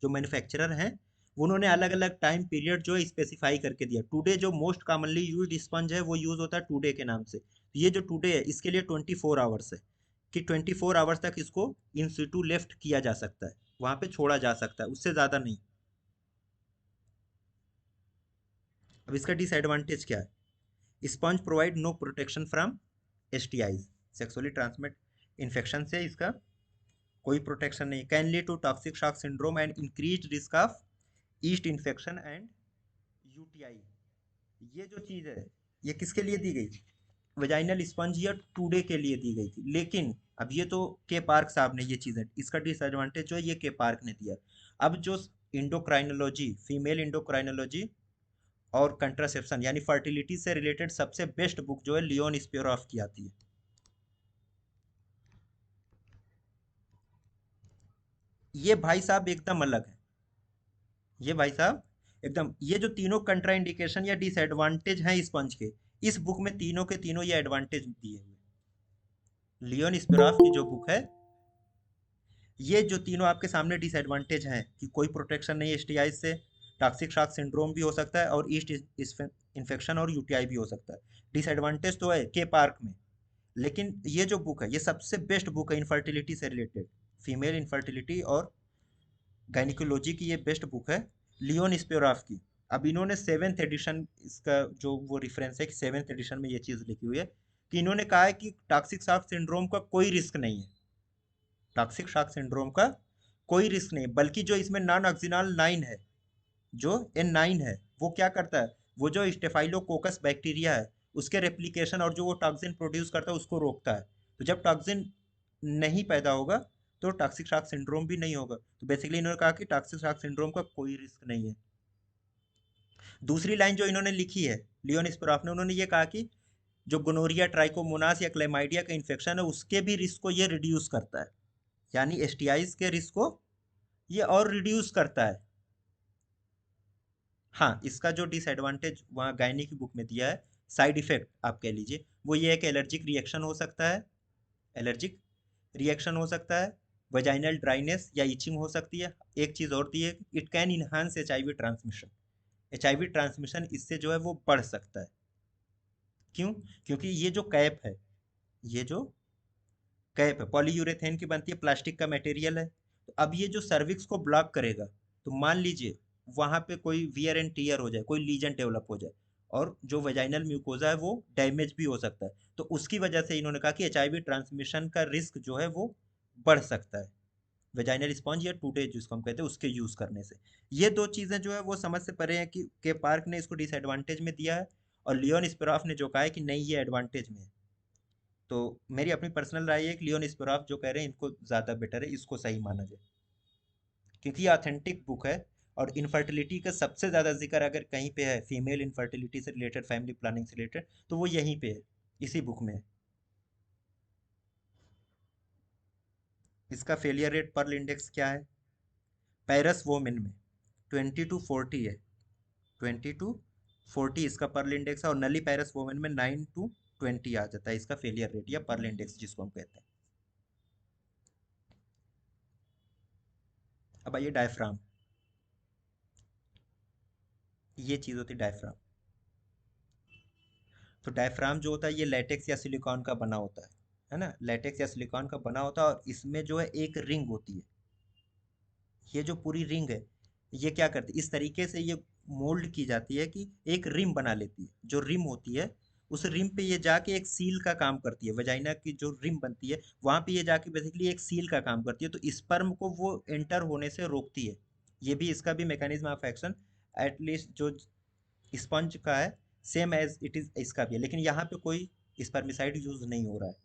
S1: जो मैन्युफैक्चरर हैं, उन्होंने अलग अलग टाइम पीरियड जो है स्पेसिफाई करके दिया। टुडे जो मोस्ट कॉमनली यूज्ड स्पंज है वो यूज होता है टुडे के नाम से। तो ये जो टुडे है इसके लिए 24 आवर्स है, कि 24 आवर्स तक इसको इन सिटू लेफ्ट किया जा सकता है, वहां पे छोड़ा जा सकता है, उससे ज़्यादा नहीं। अब इसका डिसएडवांटेज क्या है, sponge provide no protection from STIs, sexually transmit infection से इसका कोई प्रोटेक्शन नहीं। Can lead to toxic shock syndrome and increase risk of yeast infection and UTI। ये जो चीज़ है ये किसके लिए दी गई, वेजाइनल स्पंज या टूडे के लिए दी गई थी। लेकिन अब ये तो के पार्क साहब ने ये चीज़ है, इसका डिसएडवांटेज जो है ये के पार्क ने दिया। अब जो इंडोक्राइनोलॉजी, फीमेल इंडोक्राइनोलॉजी और कंट्रासेप्शन यानी फर्टिलिटी से रिलेटेड सबसे बेस्ट बुक जो है लियोन स्पियरॉफ की आती है। ये भाई साहब एकदम अलग है, ये भाई साहब एकदम, ये जो तीनों कंट्रा इंडिकेशन या डिसएडवांटेज हैं स्पंज के, इस बुक में तीनों के तीनों ये एडवांटेज दिए हुए। लियोन स्पियरॉफ की जो बुक है, ये जो तीनों आपके सामने डिसएडवांटेज हैं कि कोई प्रोटेक्शन नहीं STI से, टॉक्सिक शॉक सिंड्रोम भी हो सकता है, और ईस्ट इन्फेक्शन और UTI भी हो सकता है। डिसएडवांटेज तो है के पार्क में, लेकिन ये जो बुक है ये सबसे बेस्ट बुक है इनफर्टिलिटी से रिलेटेड, फीमेल इनफर्टिलिटी और गायनिकोलॉजी की ये बेस्ट बुक है लियोन स्पियरॉफ की। अब इन्होंने 7th एडिशन, इसका जो वो रेफरेंस है कि 7th एडिशन में ये चीज़ लिखी हुई है कि इन्होंने कहा है कि टॉक्सिक शॉक सिंड्रोम का कोई रिस्क नहीं है, टॉक्सिक शॉक सिंड्रोम का कोई रिस्क नहीं, बल्कि जो इसमें नॉन ऑक्सिनल 9 है, जो N9 है, वो क्या करता है, वो जो स्टेफाइलोकोकस बैक्टीरिया है उसके रेप्लिकेशन और जो वो टॉक्सिन प्रोड्यूस करता है उसको रोकता है। तो जब टॉक्सिन नहीं पैदा होगा तो टॉक्सिक शॉक सिंड्रोम भी नहीं होगा। तो बेसिकली इन्होंने कहा कि टॉक्सिक शॉक सिंड्रोम का कोई रिस्क नहीं है। दूसरी लाइन जो इन्होंने लिखी है लियोन स्पिरोफ ने, उन्होंने ये कहा कि जो गोनोरिया, ट्राइकोमोनास या क्लेमाइडिया का इन्फेक्शन है उसके भी रिस्क को ये रिड्यूस करता है, यानी एसटीआईज के रिस्क को ये और रिड्यूस करता है। हाँ, इसका जो डिसएडवांटेज वहाँ गायनी की बुक में दिया है, साइड इफेक्ट आप कह लीजिए, वो ये है कि एलर्जिक रिएक्शन हो सकता है, एलर्जिक रिएक्शन हो सकता है, वजाइनल ड्राइनेस या इचिंग हो सकती है। एक चीज़ और दी है, it can enhance HIV transmission, HIV transmission इससे जो है वो बढ़ सकता है। क्यों? क्योंकि ये जो कैप है, ये जो कैप है पॉलीयूरेथेन की बनती है, प्लास्टिक का मटेरियल है। तो अब ये जो सर्विक्स को ब्लॉक करेगा, तो मान लीजिए वहां पे कोई वियर एंड टीयर हो जाए, कोई लीजन डेवलप हो जाए, और जो वेजाइनल म्यूकोजा है वो डैमेज भी हो सकता है, तो उसकी वजह से इन्होंने कहा कि एचआईवी ट्रांसमिशन का रिस्क जो है वो बढ़ सकता है वेजाइनल स्पॉन्ज या टूटे जिसको हम कहते हैं उसके यूज करने से। ये दो चीजें जो है वो समझ से परे हैं कि के पार्क ने इसको डिसएडवांटेज में दिया है, और लियोन स्पिरोफ ने जो कहा है कि नहीं ये एडवांटेज में है। तो मेरी अपनी पर्सनल राय है कि लियोन स्पिरोफ जो कह रहे हैं इनको ज़्यादा बेटर है, इसको सही माना जाए, क्योंकि ये ऑथेंटिक बुक है। और इनफर्टिलिटी का सबसे ज़्यादा जिक्र अगर कहीं पे है, फीमेल इनफर्टिलिटी से रिलेटेड, फैमिली प्लानिंग से रिलेटेड, तो वो यहीं पे है, इसी बुक में है। इसका फेलियर रेट पर्ल इंडेक्स क्या है पैरस वोमेन में? 20 to 40 है, 20 to 40 इसका पर्ल इंडेक्स है, और नली पैरस वोमेन में 9 to 20 आ जाता है इसका फेलियर रेट या पर्ल इंडेक्स जिसको हम कहते हैं। अब आइए डायफ्राम, ये चीज़ होती है डायफ्राम। तो डायफ्राम जो होता है ये लेटेक्स या सिलिकॉन का बना होता है ना, लेटेक्स या सिलिकॉन का बना होता है, और इसमें जो है एक रिंग होती है। ये जो पूरी रिंग है ये क्या करती है, इस तरीके से ये मोल्ड की जाती है कि एक रिम बना लेती है। जो रिम होती है उस रिम पे ये जाके एक सील का काम करती है, वजाइना की जो रिम बनती है वहां पे ये जाके बेसिकली एक सील का काम करती है, तो स्पर्म को वो एंटर होने से रोकती है। ये भी इसका भी मैकेनिज्म ऑफ एक्शन एटलीस्ट जो स्पंज का है सेम एज इट इज इसका भी है, लेकिन यहाँ पे कोई स्पर्मिसाइड यूज नहीं हो रहा है।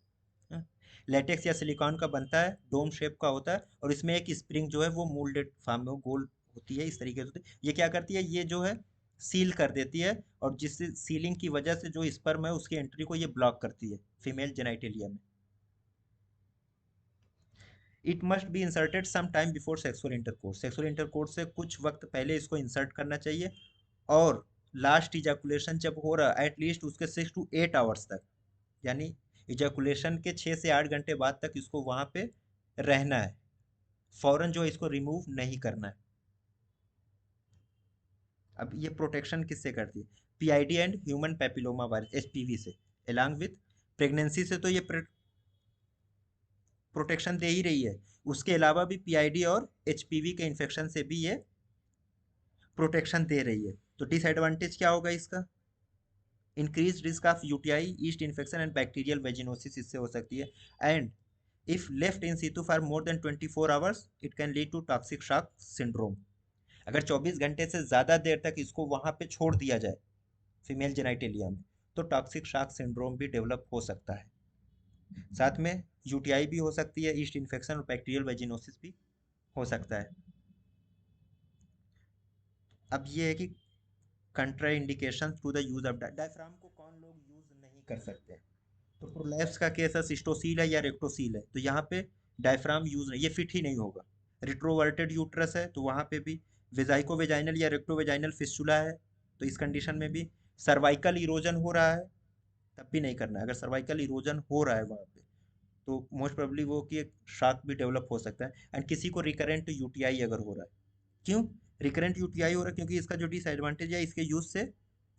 S1: लेटेक्स या सिलिकॉन का बनता है, डोम शेप का होता है, और इसमें एक स्प्रिंग जो है वो मोल्डेड फॉर्म में गोल होती है, इस तरीके से होती है। ये क्या करती है, ये जो है सील कर देती है, और जिससे सीलिंग की वजह से जो स्पर्म है उसकी एंट्री को ये ब्लॉक करती है फीमेल जेनाइटेलिया में। It must be inserted some time before sexual intercourse, sexual intercourse से कुछ वक्त पहले इसको इंसर्ट करना चाहिए, और लास्ट इजैकुलेशन जब हो रहा है एटलीस्ट उसके 6 to 8 आवर्स तक, यानी इजैकुलेशन के 6 से 8 घंटे बाद तक इसको वहां पे रहना है, फौरन जो इसको रिमूव नहीं करना है। अब ये प्रोटेक्शन किससे करती है? PID and human papilloma virus HPV से, एलॉन्ग विथ प्रेगनेंसी से तो ये प्रोटेक्शन दे ही रही है, उसके अलावा भी पीआईडी और एचपीवी के इन्फेक्शन से भी ये प्रोटेक्शन दे रही है। तो डिसएडवांटेज क्या होगा इसका? Increase risk of UTI, yeast infection and bacterial vaginosis इससे हो सकती है, and if left in situ for more than 24 hours it can lead to toxic shock syndrome. अगर 24 घंटे से ज़्यादा देर तक इसको वहाँ पे छोड़ दिया जाए फीमेल जेनाइटेलिया में, तो टॉक्सिक शॉक सिंड्रोम भी डेवलप हो सकता है। साथ में यूटीआई भी हो सकती है, ईस्ट इन्फेक्शन और बैक्टीरियल वेजिनोसिस भी हो सकता है। अब ये है कि contraindication to the use of diaphragm को कौन लोग यूज नहीं कर सकते? तो प्रोलैप्स का केस है, सिस्टोसील है या रेक्टोसील है, तो यहाँ पे डायफ्राम यूज नहीं, ये फिट ही नहीं होगा। रिट्रोवर्टेड यूट्रस है तो वहाँ पे भी, वेजाइको वेजाइनल या रेक्टो वेजाइनल फिस्टुला है तो इस कंडीशन में भी, सर्वाइकल इरोजन हो रहा है तब भी नहीं करना है। अगर सर्वाइकल इरोजन हो रहा है वहाँ पे तो मोस्ट प्रोबेबली वो कि एक शॉक भी डेवलप हो सकता है। एंड किसी को रिकरेंट यूटीआई अगर हो रहा है, क्यों रिकरेंट यूटीआई हो रहा है? क्योंकि इसका जो डिसएडवांटेज है इसके यूज से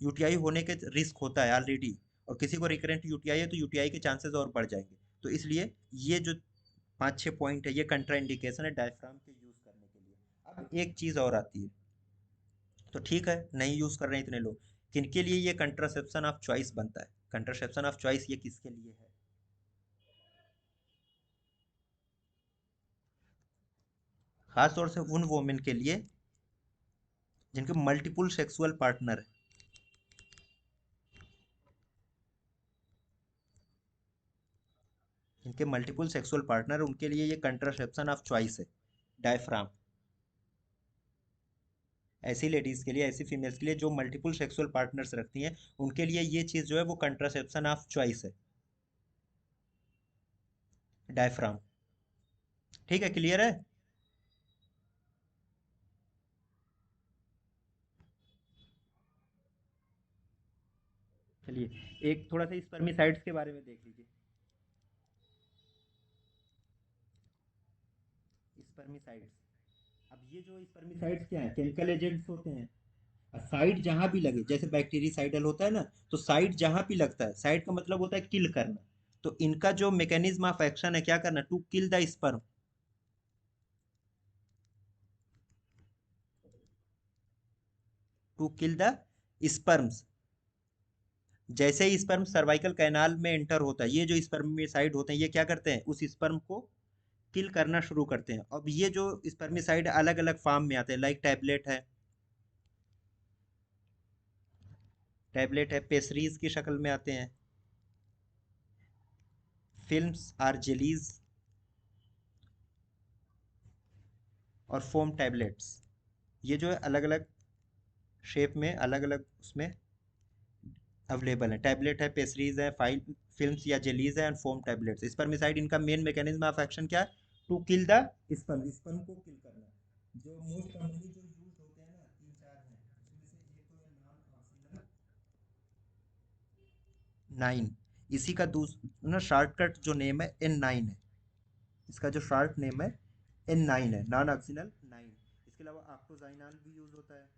S1: यूटीआई होने के रिस्क होता है ऑलरेडी, और किसी को रिकरेंट यूटीआई है तो यूटीआई के चांसेस और बढ़ जाएंगे। तो इसलिए ये जो 5-6 पॉइंट है ये कंट्राइंडिकेशन है डायफ्राम के यूज करने के लिए। अब एक चीज और आती है, तो ठीक है नहीं यूज कर रहे हैं इतने लोग, किनके लिए ये कंट्रासेप्शन ऑफ चॉइस बनता है? कंट्रासेप्शन ऑफ चॉइस ये किसके लिए है? खास तौर से उन वोमेन के लिए जिनके मल्टीपल सेक्सुअल पार्टनर है, जिनके मल्टीपल सेक्सुअल पार्टनर है उनके लिए ये कंट्रासेप्शन ऑफ चॉइस है डायफ्राम। ऐसी लेडीज़ के लिए, ऐसी फीमेल्स के लिए जो मल्टीपल सेक्सुअल पार्टनर्स रखती हैं, उनके लिए ये चीज़ जो है वो कंट्रासेप्शन ऑफ चॉइस है, डायफ्राम। ठीक है, क्लियर है? चलिए एक थोड़ा सा स्पर्मिसाइड्स के बारे में देख लीजिए। स्पर्मिसाइड्स, अब ये जो स्पर्मिसाइड्स क्या है, केमिकल एजेंट्स होते हैं। साइड जहां भी लगे, जैसे बैक्टीरिसाइडल होता है ना, तो साइड जहां भी लगता है, साइड का मतलब होता है किल करना। तो इनका जो मैकेनिज्म ऑफ एक्शन है क्या करना, to kill the sperm. To kill the sperms. जैसे ही स्पर्म सर्वाइकल कैनाल में एंटर होता है, ये जो स्पर्मिसाइड होते हैं ये क्या करते हैं, उस स्पर्म को किल करना शुरू करते हैं। अब ये जो स्पर्मिसाइड अलग अलग फॉर्म में आते हैं, लाइक टैबलेट है, पेस्ट्रीज की शक्ल में आते हैं, फिल्म्स आर जेलीज, और फोम टैबलेट्स। ये जो है अलग अलग शेप में, अलग अलग उसमें अवेलेबल है। टैबलेट है, पेस्ट्रीज है, फाइल फिल्म्स या जेलीज है, एंड फोम टैबलेट्स। स्पर्मिसाइड इनका मेन मैकेनिज्म ऑफ एक्शन क्या है, to kill the sperm, sperm को किल करना। जो मोस्ट कॉमनली जो यूज होते हैं ना, तीन चार हैं, उसमें से एक तो है नॉन ऑक्सीजनल 9। इसी का दूसरा शॉर्टकट जो नेम है N9 है। इसका जो शॉर्ट नेम है N9 है, नॉन ऑक्सीजनल 9। इसके अलावा ऑक्टोजाइनाल भी यूज होता है,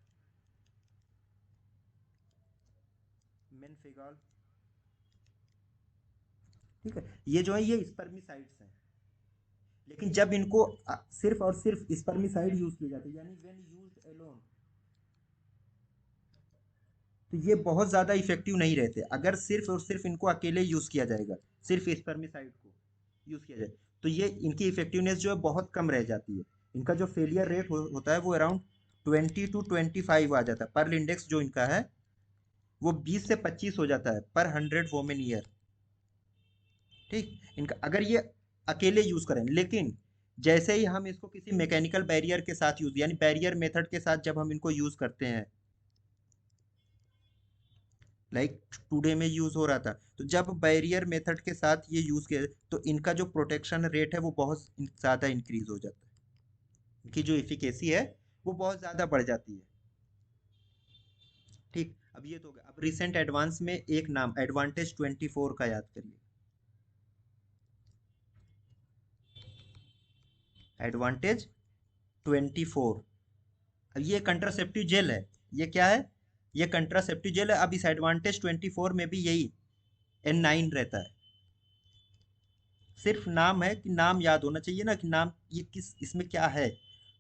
S1: मेनफेगॉल। ठीक है, ये जो है ये स्पर्मिसाइड्स हैं। लेकिन जब इनको सिर्फ और सिर्फ स्पर्मिसाइड यूज किए जाते हैं, यानी व्हेन यूज्ड अलोन, तो ये बहुत ज़्यादा इफेक्टिव नहीं रहते। अगर सिर्फ और सिर्फ इनको अकेले यूज़ किया जाएगा, सिर्फ स्पर्मिसाइड को यूज़ किया जाए, तो ये इनकी इफेक्टिवनेस जो है बहुत कम रह जाती है। इनका जो फेलियर रेट होता है वो अराउंड 20 to 25 आ जाता है। पर्ल इंडेक्स जो इनका है वो 20 से 25 हो जाता है पर 100 वोमेन ईयर। ठीक, इनका अगर ये अकेले यूज़ करें, लेकिन जैसे ही हम इसको किसी मैकेनिकल बैरियर के साथ यूज़, यानी बैरियर मेथड के साथ जब हम इनको यूज़ करते हैं, लाइक टुडे में यूज हो रहा था, तो जब बैरियर मेथड के साथ ये यूज किया, तो इनका जो प्रोटेक्शन रेट है वो बहुत ज़्यादा इंक्रीज हो जाता है। इनकी जो इफिकेसी है वो बहुत ज़्यादा बढ़ जाती है। ठीक, अब ये तो हो गया। अब रिसेंट एडवांस में एक नाम एडवांटेज 24 का याद करिए। एडवांटेज 24। अब ये कंट्रासेप्टिव जेल है। ये क्या है, ये कंट्रासेप्टिव जेल है। अब इस एडवांटेज 24 में भी यही N9 रहता है। सिर्फ नाम है कि नाम याद होना चाहिए ना, कि नाम ये किस इसमें क्या है।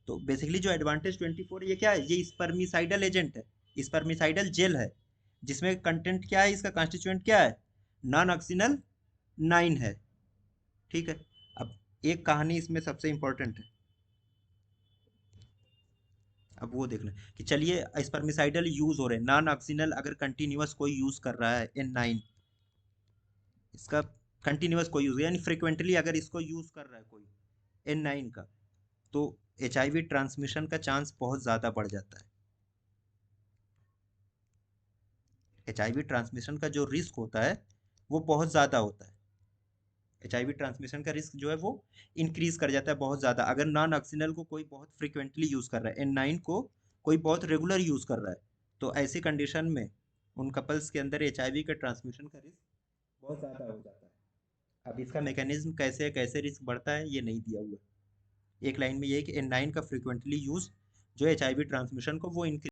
S1: तो बेसिकली जो एडवांटेज 24 ये क्या है, ये स्पर्मिसाइडल एजेंट है, स्पर्मिसाइडल जेल है, जिसमें कंटेंट क्या है, इसका कॉन्स्टिट्यूएंट क्या है, नॉन ऑक्सीजनल 9 है। ठीक है, अब एक कहानी इसमें सबसे इंपॉर्टेंट है। अब वो देखना कि चलिए स्पर्मिसाइडल यूज हो रहे हैं, नॉन ऑक्सीजनल अगर कंटिन्यूअस कोई यूज कर रहा है N9, इसका कंटिन्यूअस कोई यूज, यानी फ्रिक्वेंटली अगर इसको यूज कर रहा है कोई N9 का, तो HIV ट्रांसमिशन का चांस बहुत ज़्यादा बढ़ जाता है। HIV ट्रांसमिशन का जो रिस्क होता है वो बहुत ज़्यादा होता है। HIV ट्रांसमिशन का रिस्क जो है वो इंक्रीज कर जाता है बहुत ज़्यादा, अगर नॉन ऑक्सीजनल को कोई बहुत फ्रिक्वेंटली यूज़ कर रहा है, N9 को कोई बहुत रेगुलर यूज़ कर रहा है, तो ऐसी कंडीशन में उन कपल्स के अंदर HIV के ट्रांसमिशन का रिस्क बहुत ज़्यादा हो जाता है। अब इसका मैकेनिज्म कैसे है, कैसे रिस्क बढ़ता है, ये नहीं दिया हुआ है। एक लाइन में ये है कि N9 का फ्रिक्वेंटली यूज़ जो HIV ट्रांसमिशन को वो इंक्रीज